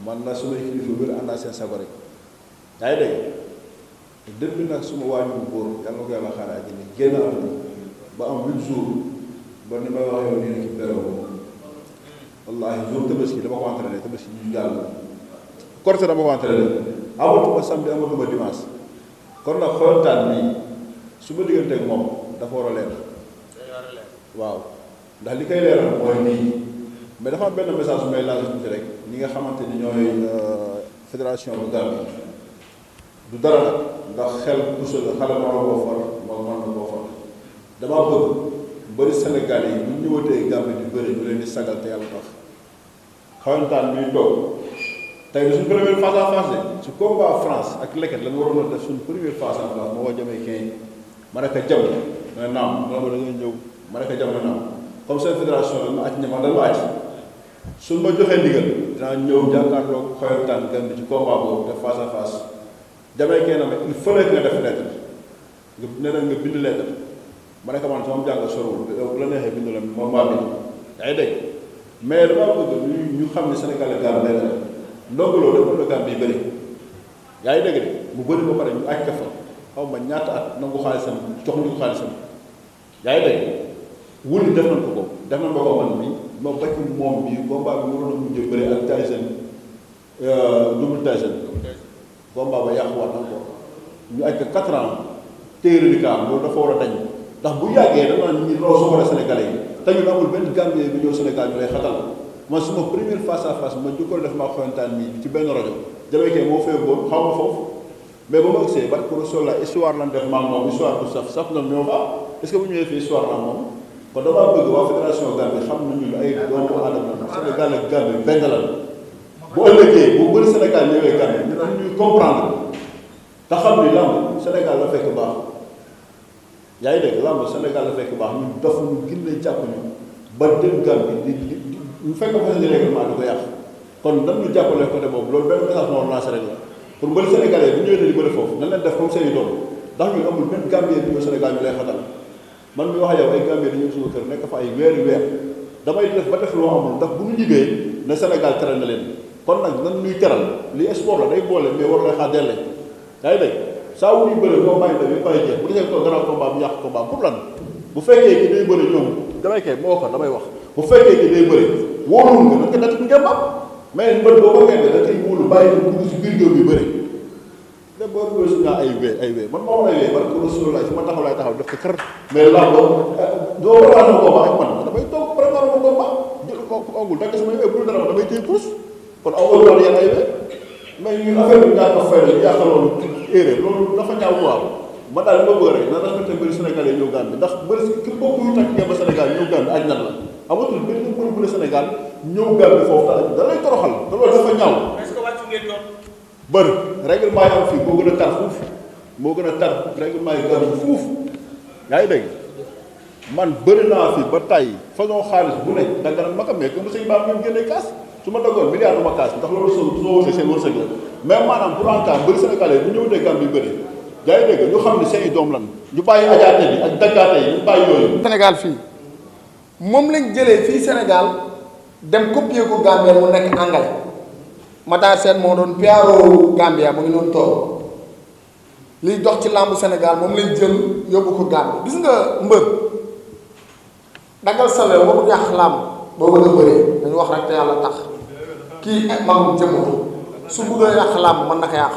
man na samay kilifa wér àndaa seen sago rek yaa ngi dégg depuis nag suma waajur bu góor yàlla na ko yàlla xaaraa ji ni génn àdduna ba am 8 jours ba ni may waxee woon nii ci période boobu wallaahi jour tabaski dama ko entraîné tabaski ñu jàll korte dama ko entraîné amatuma samedi amatuma dimanche kon nag xoyantaan nii su ma diggante ak moom dafa war a leer waaw ndax li koy leeral mooy nii mais dafa am benn message bu may lancé tuuti rek ñi nga xamante ni ñooy fédération bu Gambie du dara nag ndax xel pousse la xale mën na koo far moom mën na koo far damaa bëgg bëri Sénégal yi bu ñu ñëwatee Gambie di bëri ñu leen di sagal te yàlla tax xoyantaan bi toog tey suñ première face à face de su combat France ak leket la nga waroon a def suñ première face à face moo ko jamee kii ma ne ko jam na naam ma da nga ñëw ma ne ko jam na naam comme seen fédération la ma aj ñe man dama aj suñ ma joxee ndigal dinaa ñëw jàkkaarloo xoyantaan Gambie ci combat boobu def face à face jamee kii na ma il fallait que nga def lettre nga nee na nga bind lettre ma ne ko man sama jàng sorowul bu la neexee bind la moom maa bind yaa ngi dégg mais damaa bëgg ñu xam ne Sénégal la gaal benn la ndongo loolu dafa la gaal bi bëri yaa ngi dégg de mu bëri ba pare ñu aj ka fa xaw ma ñaata at nangu xaalisam jox ñu ko xaalisam yaa ngi dégg wuli def nañ ko ko def nañ ko ko man bi ma bakk moom bi combat bi waroon a mujj bëri ak Tyson double Tyson combat ba yàquwaat na ko ñu aj ko 4 ans téere di kaam loolu dafa war a dañ ndax bu yàggee dama nit ñi loo soxla Sénégalais yi te ñun amul benn Gambien bu ñëw Sénégal ñu lay xatal man suma première face à face ma jukkoon def maa xoyantaan nii ci benn rajo jamekee moo fee boon xaw ma foofu mais ba ma ëgsee barke pour la histoire lan def maam moom histoire bu saf na ñoo fa est-ce que bu ñëwee fii histoire lan moom kon damaa bëgg waa fédération Gambie xam nañu ay doomu aadama Sénégal ak Gambie benn la bu ëllëgee bu bëri Sénégal ñëwee Gambie ñu dañ ñuy comprendre te xam ni lamb Sénégal la fekk baax yaa ngi dégg lamb Sénégal la fekk baax ñu dof ñu gën jàpp ñu ba dem Gambie di ñu fekk fa seen règlement di ko yàq kon nan ñu jàppale côté boobu loolu benn message moo lancé rek la pour bëri Sénégalais bu ñëwee di bëri foofu nan leen def comme seen i doom ndax ñun amul benn Gambien bi ñëw Sénégal ñu lay xatal man mi wax yow ay Gambien di ñëw suma kër nekk fa ay weeri weer damay def ba def loo amul ndax bu ñu liggéey ne Sénégal teral na leen kon nag nan ñuy teral li sport la day boole mais war lay xaar delle yaa ngi dégg saa wu ñuy bëri boo bàyyi daf yi pare jeex bu desee ko grand combat bu yàq combat pour lan bu fekkee ki day bëri ñoom damay kay moo ko damay wax bu fekkee ki day bëri wóorul nga nag natt ngembam mais mbër boo ko ngembee da koy wóolu bàyyi dugg si biir géew bi bëri te boo ko gis naa ay wee man moo ay wee man ko Rasulullah fi ma taxaw laay taxaw def ko kër mais lamb doo préparé ko ba ak man damay toog préparé ko ba jël ko ongul dagg samay wee bu dara damay téye course kon aw wala yenn ay wee mais ñun affaire bi daa ko fay la yaakaar loolu dafa ñaaw quoi man daal li ma bëgg rek na respecté mbëri sénégalais ñëw Gambie ndax mbëri ki bokk yu takk ngeen ba Sénégal ñëw Gambie aj nan la amatul benn mbëri bu ne Sénégal ñëw Gambie foofu da lay toroxal te loolu dafa ñaaw bëri règlement yi am fii moo gën a tar fuuf moo gën a tar règlement yi Gambie fuuf yaa ngi dégg man bëri naa fi ba tey façon xaalis bu ne danga naan ma ko mais que monsieur Ibrahima ñoom génnee kaas su ma doggoon milliard du ma kaas ndax loolu soo wërsee seen wërsëg la mais maanaam pour en cas bëri sénégalais bu ñëw dee Gambie bëri yaa ngi dégg ñu xam ne seen i doom lan ñu bàyyi ajaate bi ak daggaate yi ñu bàyyi yooyu. Sénégal fii moom lañ jëlee fii Sénégal dem copier ko Gambie mu nekk anglais Matar Sène moo doon PRO Gambia mu ngi noonu toog liy dox ci làmbu Sénégal moom lañ jël yóbbu ko Gambie gis nga mbër daggal sale boo ko yàq làmb boo bëgg a bëree dañu wax rek te yàlla tax kii magum jëmm su bëggee yàq làmb mën na ko yàq.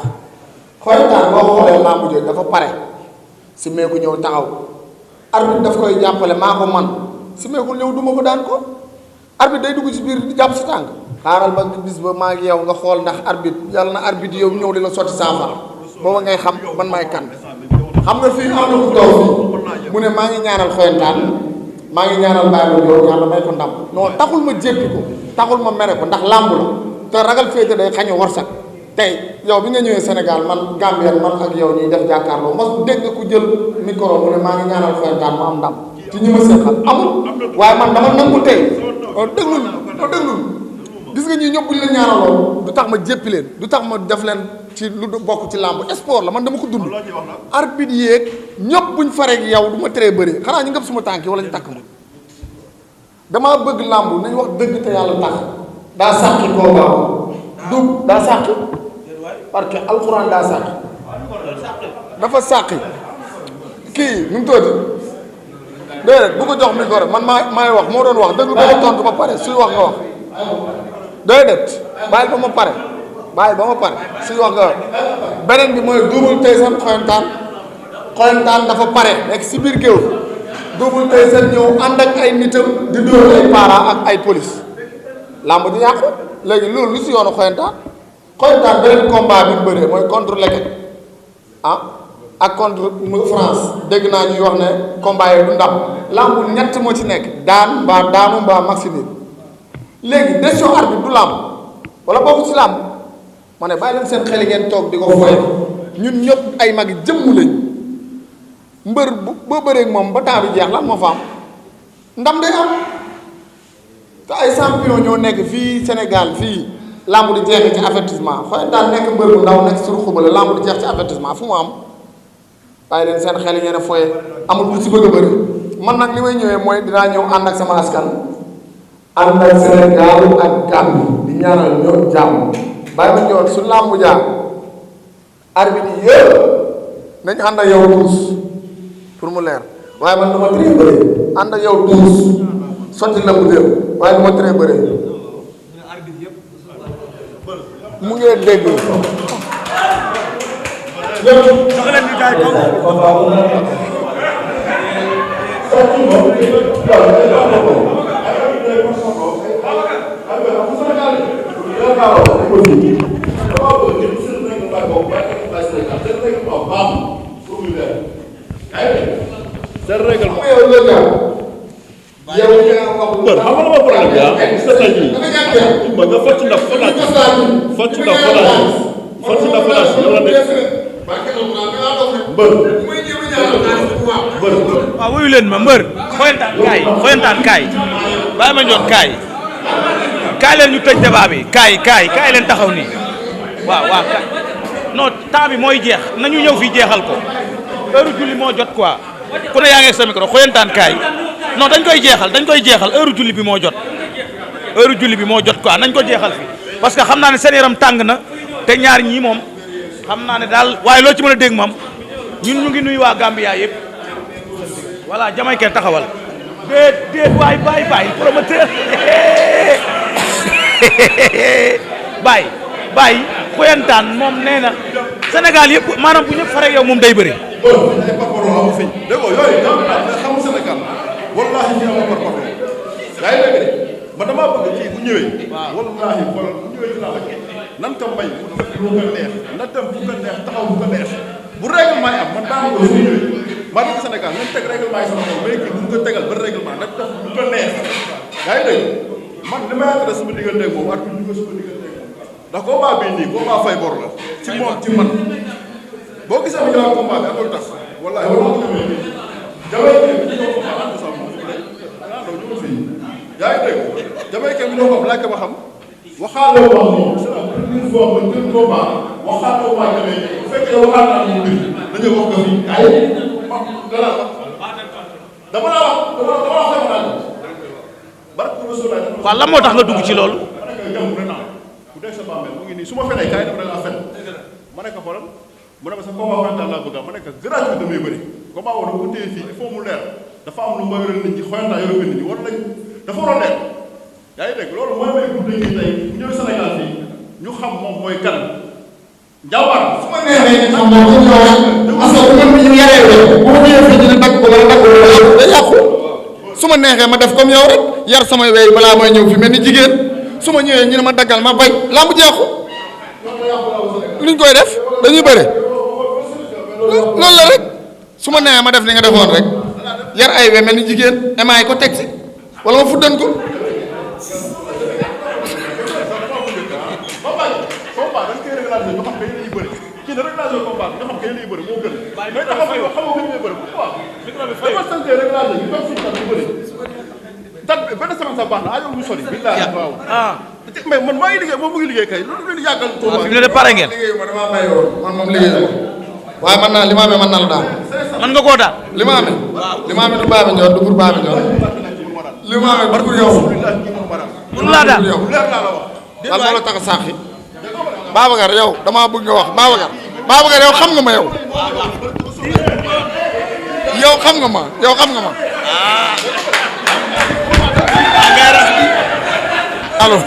xoyantaan boo xoolee làmb jooju dafa pare si meeku ñëw taxaw arbitre daf koy jàppale maa ko man si meeku ñëw duma ko daan ko arbitre day dugg ci biir di jàpp si tànk xaaral ba bis ba maa ngi yow nga xool ndax arbitre yàlla na arbitre yow ñëw di la sotti saafara booba ngay xam man maay kan xam nga fii am na ku taw fii mu ne maa ngi ñaanal xoyantaan maa ngi ñaanal bàyyi ba yow yàlla may ko ndam non taxul ma jéppi ko taxul ma mere ko ndax làmb la te ragal féete day xañu warsak tey yow bi nga ñëwee Sénégal man Gambien man ak yow ñuy def jàkkaarloo mas dégg ku jël micro mu ne maa ngi ñaanal xoyantaan mu am ndam ci ñi ma seqal amul waaye man dama nangu tey déglul gis nga ñii ñëpp buñ la ñaanaloo du tax ma jéppi leen du tax ma def leen ci lu bokk ci làmb sport la man dama ko dund arbitre yéeg ñëpp buñ fareeg yow du ma teree bëri xanaa ñu ngëp suma tànk yi wala ñu takk ma damaa bëgg làmb nañ wax dëgg te yàlla tax daa sàqi koo baax du daa sàqi parce que alxuraan daa sàqi dafa sàqi kii nu mu tóoti déedéet bu ko jox micro man maay wax moo doon wax dëgg ba nga tontu ba pare suy wax nga wax déedéet bàyyil ba ma pare suy wax nga wax beneen bi mooy Double Tyson xoyantaan dafa pare nekk si biir géew Double Tyson ñëw ànd ak ay nitam di dóor ay para ak ay police làmb di yàqu léegi loolu lu si yoonu xoyantaan beneen combat bi mu bëree mooy contre Leket ak contre France dégg naa ñuy wax ne combat yi du ndam làmb ñett moo ci nekk daan mbaa daanu mbaa maximum léegi décision arbitre du làmb wala bokku ci làmb ma ne bàyyi leen seen xel yi ngeen toog di ko foye ñun ñëpp ay mag jëmm lañ mbër boo bëreeg moom ba temps bi jeex lan moo fa am ndam day am te ay champion ñoo nekk fii Sénégal fii làmb di jeexee ci avertissement xoyantaan nekk mbër bu ndaw nekk sur xubale làmb di jeex ci avertissement fu mu am bàyyi leen seen xel yi ngeen a foye amul lu si bëgg a bëri man nag li may ñëwee mooy dinaa ñëw ànd ak sama askan ànd ak Sénégal ak Gambie di ñaanal ñoom jàmm bàyyi ma ñëwoon su làmb jaar arbitre yi yëpp nañ ànd ak yow tuus pour mu leer waaye man dama très bëri ànd ak yow tuus sotti la mu déem waaye dama très bëri mu ngee dégg mbër xam nga ma problème bi sa tey jii ma nga focc ndax folaat focc ndax folaat focc ndax folaat yow la nekk mbër waaw wuyu leen ma mbër xoyantaan kaay bàyyi ma ñoon kaay leen ñu tëj débat bi kaay leen taxaw nii waaw kaay non temps bi mooy jeex nañu ñëw fii jeexal ko heure julli moo jot quoi ku ne yaa ngi ak sa micro xoyantaan kaay non dañ koy jeexal heure julli bi moo jot quoi nañ ko jeexal fi parce que xam naa ne seen yaram tàng na te ñaar ñii moom xam naa ne daal waaye loo ci mën a dégg moom ñun ñu ngi nuyu waa Gambia yëpp voilà jamay kenn taxawal déet waay bàyyi promoteur bàyyi xoyantaan moom nee na Sénégal yëpp maanaam bu ñëpp faree yow moom day bëri. bon ay parparloo amu fi dégg nga yooyu nga xamul Sénégal wallaahi fi amul parparloo yaa ngi dégg de man damaa bëgg kii bu ñëwee. wallaahi xoolal bu ñëwee ci làmb nan ko mbay mu def lu ko neex na dem fu ko neex taxaw fu ko neex bu règlement yi am man daa ko su ñëwee maa dëgg Sénégal nañ teg règlement yi sama kaw mais kii bu ñu ko tegal ba règlement nag def lu ko neex yaa ngi dégg man li may intéressé sama digganteeg moom ak ñu ko sama digganteeg moom ndax combat bii nii combat fay bor la ci moom ci man boo gisee mu jëlaat combat bi amul tax wallaahi wala mu demee nii Jamaïcain bi ñu ñëw combat ànd sax moom ah non ñu fii yaa ngi dégg Jamaïcain bi ñoo xam laaj ba xam waxaale wu wax moom c'est la première fois ma jël combat waxaale wu waa Jamaïcain bu fekkee waxaale naa mu mbir dañoo wax ko fii ay dana dama la wax dama wax sama laaj barke Rasulullah waaw lan moo tax nga dugg ci loolu. ma ne ko jàmm rek naa bu dee sa bàmmeel mu ngi nii su ma fenee kaay dama da ngaa fen ma ne ko xoolal mu ne ma sa combat frontal laa bëgg a ma ne ko gratuit damay bëri combat boobu dama ko téye fii il faut mu leer dafa am lu ma yoral nit ñi xoyantaa yoral nit ñi war nañ dafa war a leer yaa ngi dégg loolu mooy may guddi gi tey bu ñëw Sénégal fii ñu xam moom mooy kan njawar su ma neexee xam moom comme yow parce que bu ngeen ñu yaree bu ma ñëwee fii dina dagg ko wala dagg ko day yàqu su ma neexee ma def comme yow rek yar samay wey balaa may ñëw fi mel ni jigéen su ma ñëwee ñu ne ma daggal ma bañ lamb jeexu luñ koy def dañuy bëre loolu la rek su ma neexee ma def ni nga defoon rek yar ay we mel ni jigéen emaay ko teg si wala ma fuddan ko benn semaine sax baax na ajo mu sori billahi waaw mais man maa ngi liggéey moom mu ngi liggéey kay loolu leen yàggal waaw fi mu ne de pare ngeen. liggéey ma damaa may woon man moom liggéey ma waaye man naa li ma amee man na la daal man nga koo daal. li ma amee li ma amee du baabi ñor du pour baabi ñor li ma amee pour yow mun laa daal yow leer naa la wax lan moo la tax a saaxi Babacar yow damaa bëgg nga wax Babacar yow xam nga ma yow yow xam nga ma allo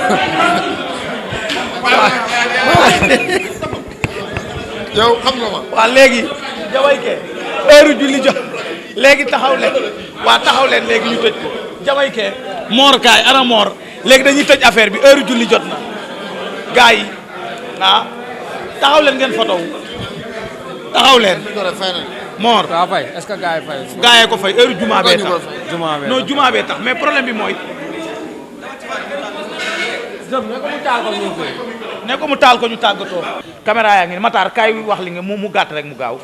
yow xam nga ma waaw léegi Jamaïcain heure julli jot léegi taxaw leen léegi ñu tëj ko Jamaïcain Mor kaay ana Mor léegi dañuy tëj affaire bi heure julli jot na gars yi taxaw leen ngeen photo wu taxaw leen Mor waaw fay est-ce que gars yi fay. gars yi ko fay heure jumaa bee tax non jumaa bee tax mais problème bi mooy ne ko mu taal ko ñu tàggatoo. caméra yaa ngi ni Matar kaay wax li nga mu gàtt rek mu gaaw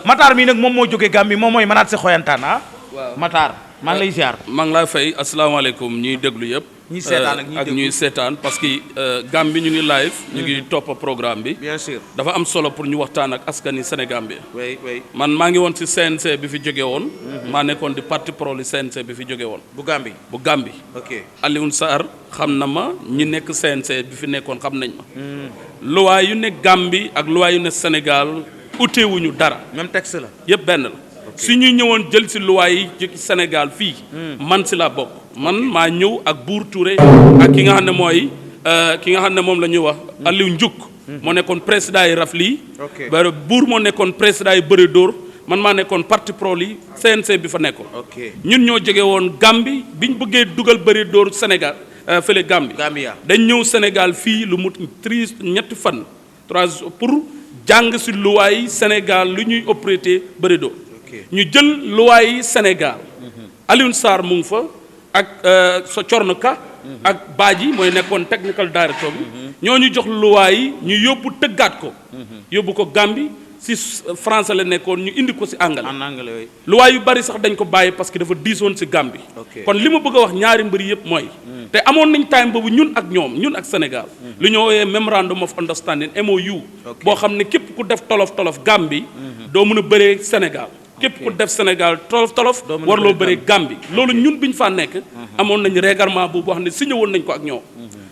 Matar mii nag moom moo jógee Gambie moom mooy mënaat si xoyantaan waaw Matar maa ngi lay ziar. maa ngi lay fay asalaamaaleykum ñuy déglu yëpp. ñuy seetaan ak ñuy seetaan parce que Gambie ñu ngi live. ñu ngi topp programme bi. bien sûr dafa am solo pour ñu waxtaan ak askani Sénégal bi. oui oui. man maa ngi woon ci CNC bi fi jóge woon. maa nekkoon di parti pro li CNC bi fi jóge woon. bu Gambie. bu Gambie. ok Alioune Sarr xam na ma ñi nekk CNC bi fi nekkoon xam nañ ma. luwaa yu ne Gambie ak luwaa yu ne Sénégal utewuñu dara. même texte la. yëpp benn la. su ñuy ñëwoon jël si luwaa yi ci Sénégal fii. man si laa bokk. man maa ñëw ak Buur Touré ak ki nga xam ne mooy ki nga xam ne moom la ñuy wax Aliou Ndiouk moo nekkoon président yi Rafli ba Buur moo nekkoon président yi bëri dóor man maa nekkoon parti pro li CNC bi fa nekkoon ñun ñoo jóge woon Gambie biñ bëggee dugal bëri dóor Sénégal fële Gambia dañ ñëw Sénégal fii lu mut ñetti fan 3 pour jàng si luwaa yi Sénégal lu ñuy opérer bëri dóor ñu jël luwaa yi Sénégal Alioune Sarr mu ngi fa ak sa Corno Ka ak Badji mooy nekkoon technical director bi ñoo ñu jox luwaa yi ñu yóbbu tëggaat ko yóbbu ko Gambie si français la nekkoon ñu indi ko si anglais luwaa yu bari sax dañ ko bàyyi parce que dafa diisoon si Gambie kon li ma bëgg a wax ñaari mbir yëpp mooy te amoon nañ time boobu ñun ak Sénégal lu ñoo woowee memorandum of understanding MOU boo xam ne képp ku def tolof Gambie doo mën a bëree Sénégal képp ku def Sénégal tolof warloo bëree Gambie loolu ñun bi ñu faa nekk amoon nañu règlement boobu wax ne signé woon nañ ko ak ñoom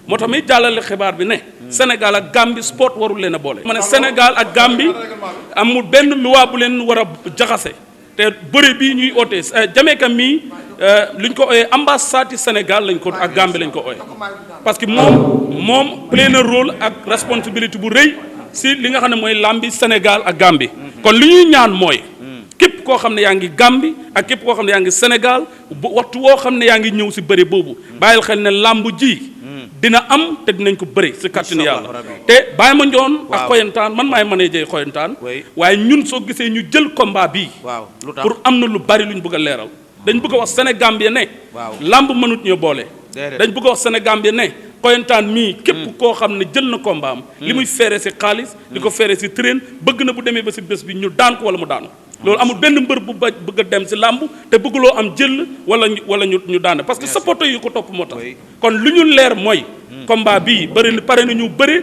moo tax may jàllale xibaar bi ne Sénégal ak Gambie sport warul leen a boole ma ne Sénégal ak Gambie amul benn loi bu leen war a jaxase te bëre bii ñuy oote Jamaïcain mii luñ ko ooyee ambassade Sénégal lañ ko ak Gambie lañ ko ooyee parce que moom play na rôle ak responsabilité bu rëy si li nga xam ne mooy lambi Sénégal ak Gambie kon li ñuy ñaan mooy képp koo xam ne yaa ngi Gambie ak képp koo xam ne yaa ngi Sénégal waxtu woo xam ne yaa ngi ñëw si bëri boobu bàyyil xel ne lamb ji dina am te dinañ ko bëri si kàttanu yàlla te Baye Mandione ak Xoyantaan man maay manager Xoyantaan waaye ñun soo gisee ñu jël combat bii pour am na lu bari lu ñu bëgg a leeral dañ bëgg a wax Sénégambie ne lamb mënut ñu boole dañ bëgg a wax Sénégambie ne Xoyantaan mii képp koo xam ne jël na combat am li muy feere si xaalis di ko feere si train bëgg na bu demee ba si bés bi ñu daan ko wala mu daanu loolu amul benn mbër bu bëgg a dem si làmb te bëgguloo am jël wala ñu daane parce que supporter yi ko topp moo tax kon lu ñu leer mooy combat bii bëri pare na ñu bëri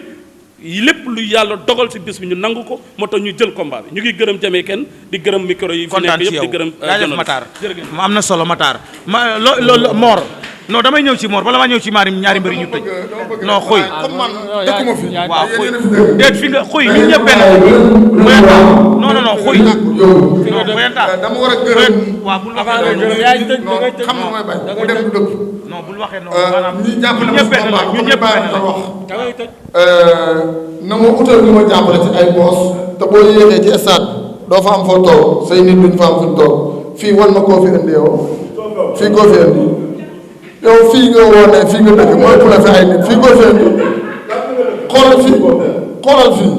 lépp lu yàlla dogal si bés bi ñu nangu ko moo tax ñu jël combat bi ñu ngi gërëm jamee kenn di gërëm micro yi fi nekk yëpp di gërëm Matar am na solo Matar loolu Mor non damay ñëw ci Mor bala maa ñëw ci ñaari mbir ñu tëj non xuy comme man dëkkuma fi. waaw xuy déet fi nga xuy ñun ñëpp benn Xoyantaan non xuy non Xoyantaan dama war a gërëm. waaw bul waxee noonu non xam nga mooy bañ mu dem du dëkk. non bul waxee noonu maanaam ñi jàppale ñun ñëpp benn la ñun ñëpp benn la wax. na ma utal ñu ma jàppale ci ay boos te boo yéexee ci stade doo fa am foo toog say nit duñ fa am fuñ toog fii wan ma koo fi indi yow fii koo fi indi yow fii nga woone fii nga dëkk mooy ku la fi ay nit fii koo fi indi xoolal fii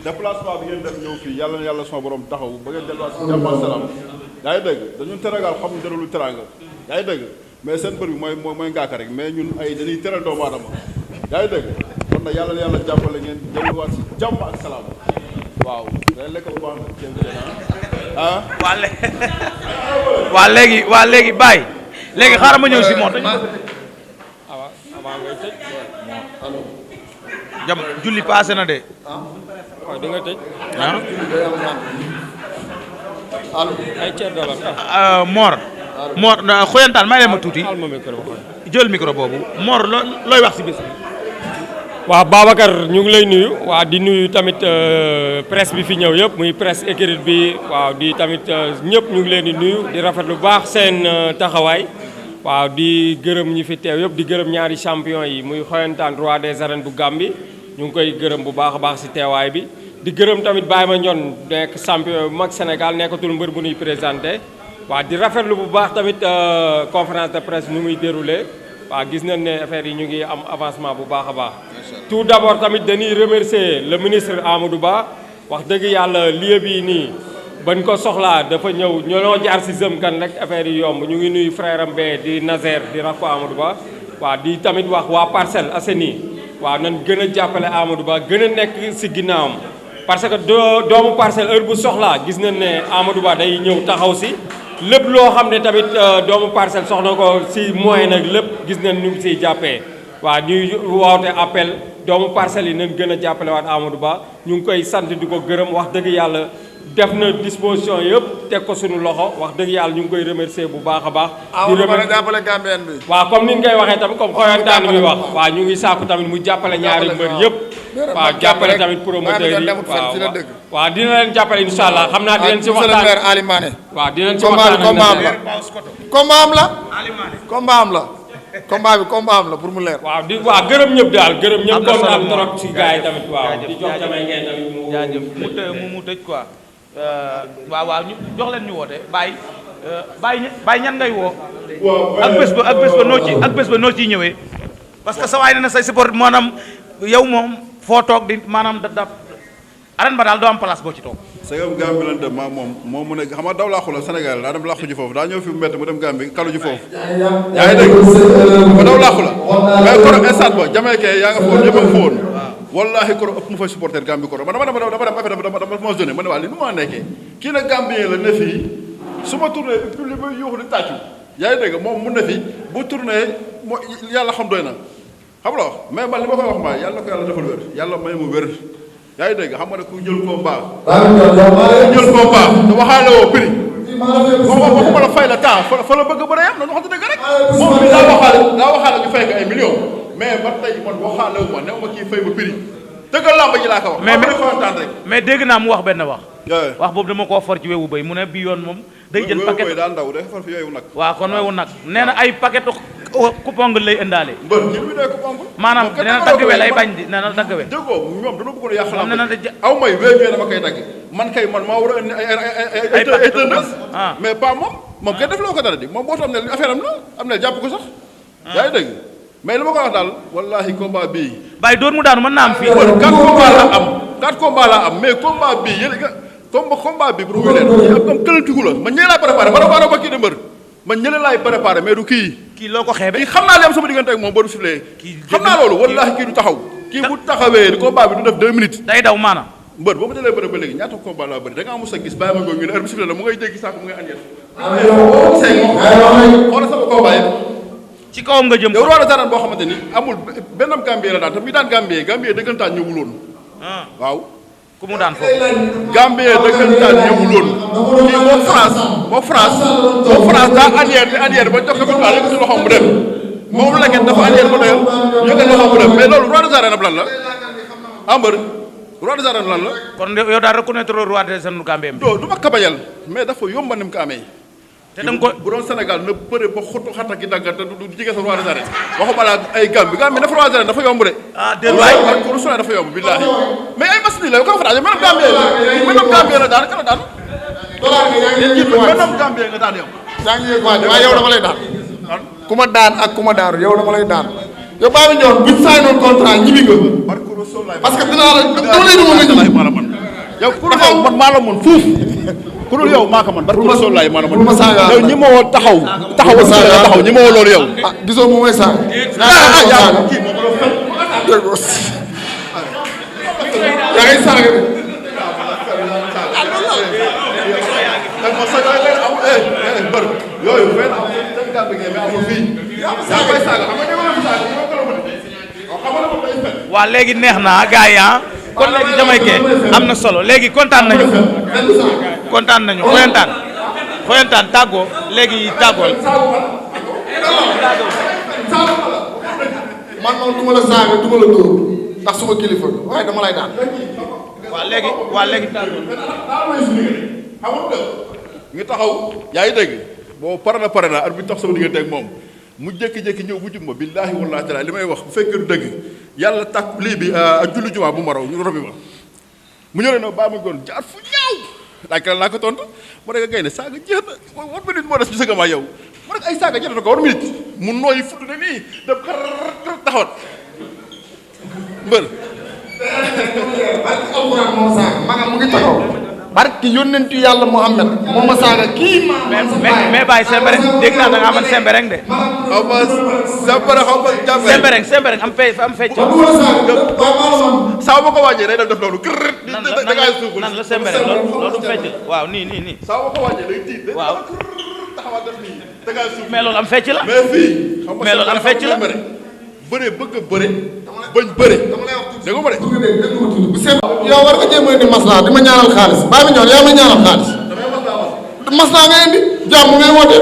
déplacement bi ngeen def ñëw fii yàlla na yàlla sama borom taxaw ba ngeen delluwaat si jàmm ak salaam yaa ngi dégg dañu teragal xam dara lu teranga yaa ngi dégg mais seen bër bi mooy ngaaka rek mais ñun ay dañuy teral doomu aadama yaa ngi dégg kon nag yàlla na yàlla jàppale ngeen delluwaat si jàmm ak salaam waaw day lekk bu baax nag waa léegi Baye léegi xaaral ma ñëw si Mor jam julli passé na de waaw di nga tëj. ay ceeb Mor Xoyantaan may leen ma tuuti al ma micro jël micro boobu Mor looy wax si bés bi. waaw Babacar ñu ngi lay nuyu waaw di nuyu tamit presse bi fi ñëw yëpp muy presse écrite bi waaw di tamit ñëpp ñu ngi leen di nuyu di rafet lu baax seen taxawaay waaw di gërëm ñi fi teew yëpp di gërëm ñaari champion yi muy Xoyantaan roi des arènes bu Gambie ñu ngi koy gërëm bu baax a baax si teewaay bi di gërëm tamit Baye Mandione nekk champion bu mag Sénégal nekkatul mbër bu ñuy présenté waaw di rafetlu bu baax tamit conférence de presse nu muy déroulé waaw gis nañ ne affaire yi ñu ngi am avancement bu baax a baax tout d'abord tamit dañuy remercier le ministre Amadou Ba wax dëgg yàlla lieu bii nii bañ ko soxlaa dafa ñëw ñoo jaar si Zëm kan rek affaire yi yomb ñu ngi nuyu frère am bee di Nazer di rakko Amadou Ba waaw di tamit wax waa Parcelles Assainies waaw nan gën a jàppale Amadou Ba gën a nekk si ginnaawam parce que doomu Parcelles heure bu soxlaa gis nañ ne Amadou Ba day ñëw taxaw si lépp loo xam ne tamit doomu Parcelles soxna ko si moyen nag lépp gis nañ ñu ngi siy jàppee waaw ñuy woote appel doomu Parcelles yi nañ gën a jàppale waat Amadou Ba ñu ngi koy sant di ko gërëm wax dëgg yàlla def na disposition yëpp teg ko suñu loxo wax dëgg yàlla ñu ngi koy remercier bu baax a baax. di remercier jàppale Gambien bi. waaw comme ni ñu koy waxee tamit comme Xoyantaan mi wax waaw ñu ngi sàkku tamit mu jàppale ñaari mbër yëpp. waaw jàppale tamit promoteurs yi waaw dina leen jàppale incha allah xam naa dinañ si waxtaan waaw dinañ si waxtaan combat am la pour mu leer. waaw gërëm ñëpp daal gërëm ñëpp kontaan trop si gars yi tamit waaw di jox tamit ngeen tamit mu jaajëf mu tëj quoi waaw ñu jox leen ñu woote Baye ñan ngay woo ak bés ba noo ciy ñëwee parce que sa waay ne na say support maanaam yow moom foo toog di maanaam da arène ba daal doo am place boo ci toog. Sénégal Gambie lan dem maa moom mu ne xam nga daw laaxu la Sénégal daa dem laaxu ji foofu daa ñëw fi mu métti mu dem Gambie kalu ji foofu yaa ngi dégg ba daw laaxu la mais koro stade ba Jamaïcain yaa nga foon ñëpp a foon wallaahi koro ëpp mu fay supporter Gambie koro man dama ma zone ma ne waa li nu maa nekkee kii nag Gambien la ne fii su ma tourné public ba yuuxu di tàccu yaa ngi dégg moom mu ne fi bu tourné moo yàlla xam doy na xam nga mais man li ma koy wax maa yàlla ko yàlla defal wér yàlla may mu wér yaa ngi dégg xam nga ne ku jël combat te waxaale woo prix waxuma la fay la temps fa la bëgg bëre yam na waxante dëgg rek moom bi daa waxaale ñu fay ko ay millions mais ba tey man waxaale wu ma new ma kii fay ma prix dëgg làmb ji laa ko wax mais dégg naa mu wax benn wax wax boobu dama koo for ci wewu béy mu ne bi yoon moom day jël paquet daal ndaw day far fi yooyu nag. waaw kon wewu nag nee na ay paquetu coupon lay indaale. mbër ñun ñu dee coupon. maanaam nee na dagg we lay bañ di nee na dagg we. déggoo ñoom dañoo bëggoon a yàq moom nee na aw may wéy dama koy dagg man kay man maa war a indi ay tendance mais pas moom kay def loo ko dara di moom boo xam ne affaire am la am na jàpp ko sax. yaa ngi dégg mais li ma ko wax daal wallahi combat bii. bàyyi dóor mu daanu mën naa am fii. 4 combats la am mais combat bii yéen nga combat bii pour muy leen am këlantiku la man ñële laay préparé ba kii de mbër man ñële laay préparé mais du kii loo ko xeebe kii xam naa li am sama diggante ak moom boo du siflee xam naa loolu wallahi kii du taxaw kii bu taxawee combat bi du def 2 minutes day daw maanaam mbër boo ma dalee bëre ba léegi ñaata combat laa bëri da ngaa mos a gis bàyyi ma ngoog ñu ne heure bi siflee la mu ngay dégg saako mu ngay andiet xoolal sama combat yëpp ci kawam nga jëm yow roi des arènes boo xamante ni amul benn Gambie la daan te mi daan Gambie dëggantaan ñëwuloon waaw ku mu daan foofu Gambie dëggantaan ñëwuloon kii moo France daa annière ba jox ko victoire yëkkati loxoom mu dem moom la ngeen dafa annière ba doyal yëkkati loxoom mu dem mais loolu roi des arènes ab lan la ambër roi des arènes lan la kon yow daal reconnaître roi des arènes Gambie am du ma kabañal mais dafa yomba ni mu ko amee te da nga ko bu doon Sénégal na bëre ba xottu xatta gi dagga te du jege sa roi des arènes waxuma la ay Gambie dafa roi des arènes dafa yomb de déet waay ko sone dafa yomb billaahi mais ay mas ni la ko faraje menam Gambie la daan kala daan menam Gambie nga daan yow yaa ngi yëg waaye yow dama lay daan ku ma daan ak ku ma daanu yow dama lay daan yow Baba Ndione buñ signé noon contrat ñibi nga parce que dinaa la dama lay duma nga ñi yow ku dafa man maa la mën fuuf ku dul yow maa ko man barke Rasul laay maa la mën yow ñi ma woo taxaw ñi ma woo loolu yow ah gisoo mu may saaga kii moom la dégg yaa ngi saaga de bër yooyu fenn am dañ gàmbi ngeen mais amul fii yaa koy saaga xam nga ñëwal saaga ñoo ko la mën xam nga moom day fen waa léegi neex na gars yi kon léegi Jamaïcain am na solo léegi kontaan nañu xoyantaan tàggoo léegi tàggool man moom du ma la saaga du ma la dóor ndax suma kilifa waaye dama lay daan waa léegi tàggool nga taxaw yaa ngi dégg boo pare na ar bi tax sama diggante ak moom mu jékki-jékki ñëw bu jub ma billaahi wallaahi taala li may wax bu fekkee du dëgg yàlla tàkk lii bi ak julli jumaa bu ma raw ñu robi ma mu ñëw ne baa ma goon jaar fu ñaaw daakala laa ko tontu ma ne ko gay ne saaga jeex na war minute moo des bi sëgama yow ma ne ko ay saaga jeex na ko war minute mu nooyi fudd ne nii def xar taxawat mbër barki alxuraan moo saaga magam mu ngi taxaw barki yónnentu yàlla Muhammad moo ma saaga kii mais bàyyi Sembéreng dégg naa da nga amoon Sembéreng de xaw ma Sembéreng xaw ma jàmm Sembéreng am fecc saa ma ko wàññee day def loolu kër da ngay suuf nan la Sembéreng loolu fecc waaw nii saa ma ko wàññee day tiit waaw taxawa def nii da ngay suuf mais loolu am fecc la mais fii mais loolu am fecc la bëre bëgg a bëre bañ bëre dégg nga ma de yow war nga jéem a indi maslaa di ma ñaanal xaalis Baba Ndione yaa ma ñaanal xaalis maslaa nga indi jàmm ngay woote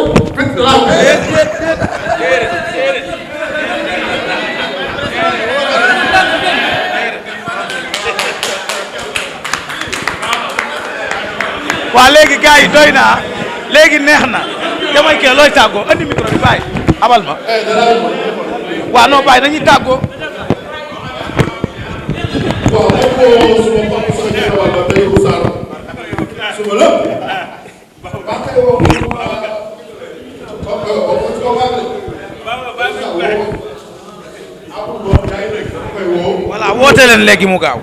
waa léegi gars yi doy naa léegi neex na Jamaïcain looy tàggoo andi micro bi bàyyi abal ma waaw non bàyyi dañuy tàggoo waaw moom suma papa sama ñëw wala day Ousara suma lépp ba kay woo voilà woote leen léegi mu gaaw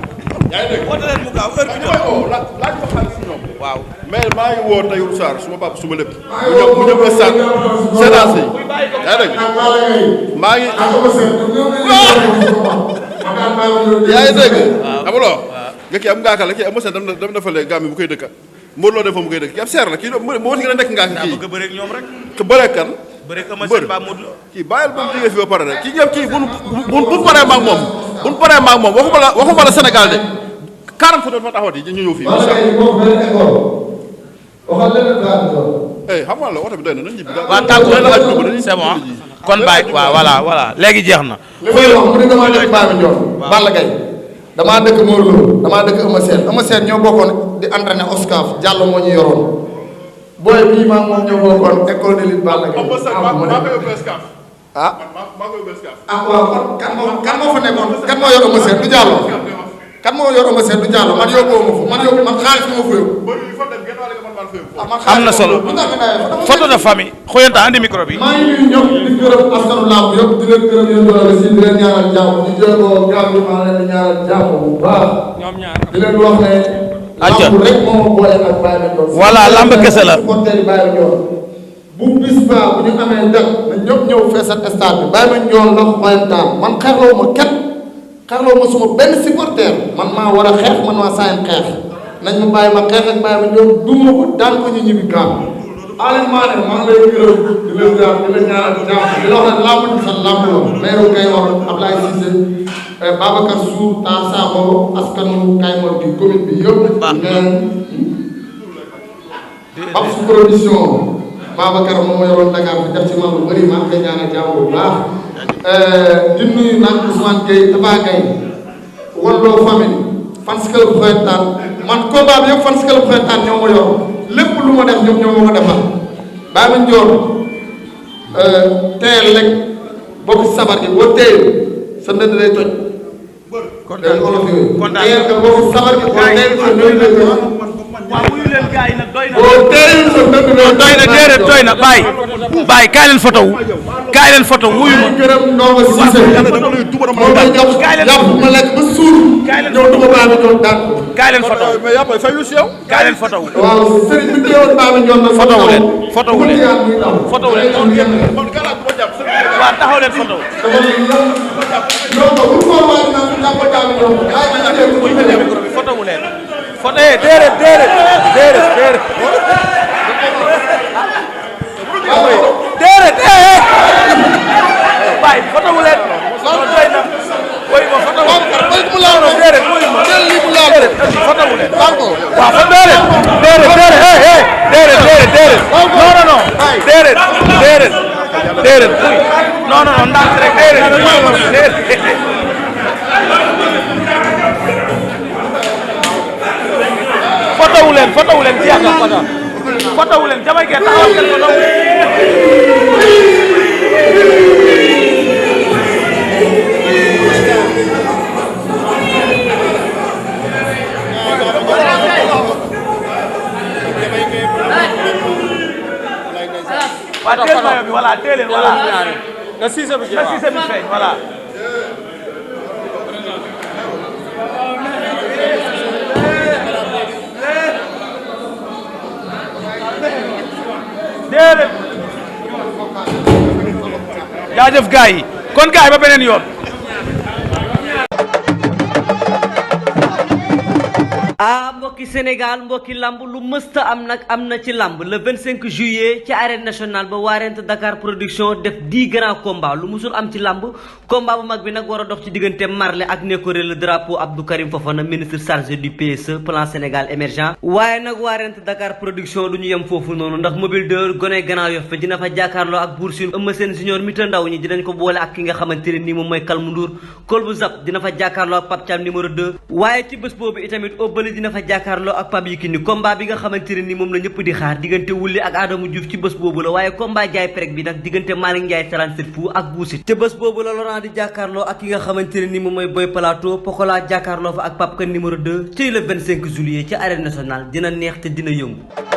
yaa ngi dégg woote leen mu gaaw heure bi laaj ko xaalis si ñoom waaw mais maa ngi woo tey Ousara suma papa suma lépp mu ñëw stade séance yi yaa ngi dégg maa ngi yaa ngi dégg amuloo nga kii am ngaaka la kii am seen dam defalee gàmmi bu koy dëkka Modou Lo defa mu koy dëkk kii ab seer la kii moo ci gën a nekk ngaaka kii bëgg bëre ak ñoom rek ke bëre kan bëre ak Eumeu Sène ba Modou Lo kii bàyyil ba mu jógee fi ba pare rek kii ñëpp kii buñ paree maag moom waxuma la Sénégal de 40 fa doon fa taxawat yi ñu ñëw fii xam nga la oto bi doy na nañ ñibbi waa tàggoo c'est bon kon bàyyi waaw voilà léegi jeex na mu ne dama def Baba Ndione Balla Gaye damaa dëkk Mor Lo damaa dëkk Eumeu Sène ñoo bokkoon di entraîné Oscaf Diallo moo ñu yoroon booy bii maa moom ñoo bokkoon école de lutte Balla Gaye waaw kan moo fa nekkoon kan moo yor Eumeu Sène du Diallo kan moo yor Eumeu Sène du Diallo man yóbboo ma fa man xaalis ma fa yóbbu am na solo photo de famille xoyantaa andi micro bi. maa ngi nuyu ñëpp di gërëm askanu làmb yëpp di leen gërëm yéen doole si di leen ñaanal jàmm di jéego gaaw bi maa leen di ñaanal jàmm bu baax di leen wax ne lamb rek moo ma boole ak Baye Mandione voilà lamb kese la supporter yi Baye Mandione bu bis baa bu ñu amee dëkk na ñëpp ñëw feesal stade bi Baye Mandione la xoyantaan man xeexloo ma kenn xeexloo ma suma benn supporter man maa war a xeex man maa saayan xeex nañ ma bàyyi ma xeex ak Baye Mandione duma ko daan ko ñu ñibbi gaam Aliou Mané maa ngi lay gërëm di leen gërëm di leen ñaanal jàmm di la wax ne làmb ji sa làmb la meeru Kaymor Ablaye Cissé Babacar Sour Ta Sakho askanu Kaymor bi commune bi yëpp neen Babs production Babacar moom moo yoroon Dakar bi def ci man lu bëri maa ngi koy ñaanal jàmm bu baax di nuyu nag Ousmane Gueye Tafa Gueye Walloo famille fans club Xoyantaan man combat bi yëpp fans club Xoyantaan ñoo ma yor lépp lu ma def ñoom ñoo ma ko defal Baye Mandione teel rek bokk ci sabar gi boo teel sa ndënd day toj. kontaan kontaan teel nga bokk ci sabar gi boo teel sa ndënd day toj. waaw wuyu leen gars yi nag doy na. boo teel sa ndënd day toj. doy na déedéet doy na bàyyi kaay leen photo wu kaay leen photo wuyu ma. gërëm Ndongo Cissé moo may jàpp ma lekk ba suur ñëw duma Baye Mandione daan ko. kaay leen photo mais yaa may fayu si yow. kaay leen photo wu. waaw sëriñ bi teewoon Baye Mandione nag. photo wu leen photo wu leen photo wu leen waaw taxaw leen photo wu. photo wu leen photo yee déedéet déedéet bàyyi photo wu leen loolu doy na woy ma photo wu déedéet woy ma déedéet photo wu leen waaw fa déedéet non déedéet non ndànk rek déedéet photo wu leen ci yàlla photo wu leen jamay ngeen taxawal ngeen photo waaw teel mayo bi voilà teel leen voilà na siise bi feeñ voilà déedéet jaajëf gars yi kon gars yi ba beneen yoon. mbokki Sénégal mbokki lamb lu mësta am nag am na ci lamb le 25 juillet ci arène nationale ba waarent Dakar production def 10 grands combats lu musul am ci lamb combat bu mag bi nag war a dox ci diggante Marley ak Nékoré le drapeau Abdou Karim Fofana ministre chargé du PSE plan Sénégal émergent waaye nag waarent Dakar production du ñu yem foofu noonu ndax mobile de gone Grand Yoff dina fa jàkkaarloo ak Bour Sine Eumeu Sène Junior mi ta ndaw ñi dinañ ko boole ak ki nga xamante ne nii moom mooy Kalmu Ndour Kolbu Zap dina fa jàkkaarloo ak Pape Thiam numéro 2 waaye ci bés boobu itamit Obali dina fa jàkkaarloo ak Pape Yekini combat bi nga xamante ne ni moom la ñëpp di xaar diggante Wulli ak Adama Diouf ci bés boobu la waaye combat jaay prek bi nag diggante Malick Ndiaye 37 fu ak Boussite te bés boobu la Laurent di jàkkaarloo ak ki nga xamante ne ni moom mooy Boy Plateau Pokola jàkkaarloo fa ak Pape Kane numéro 2 ci le 25 juillet ci arène nationale dina neex te dina yëngu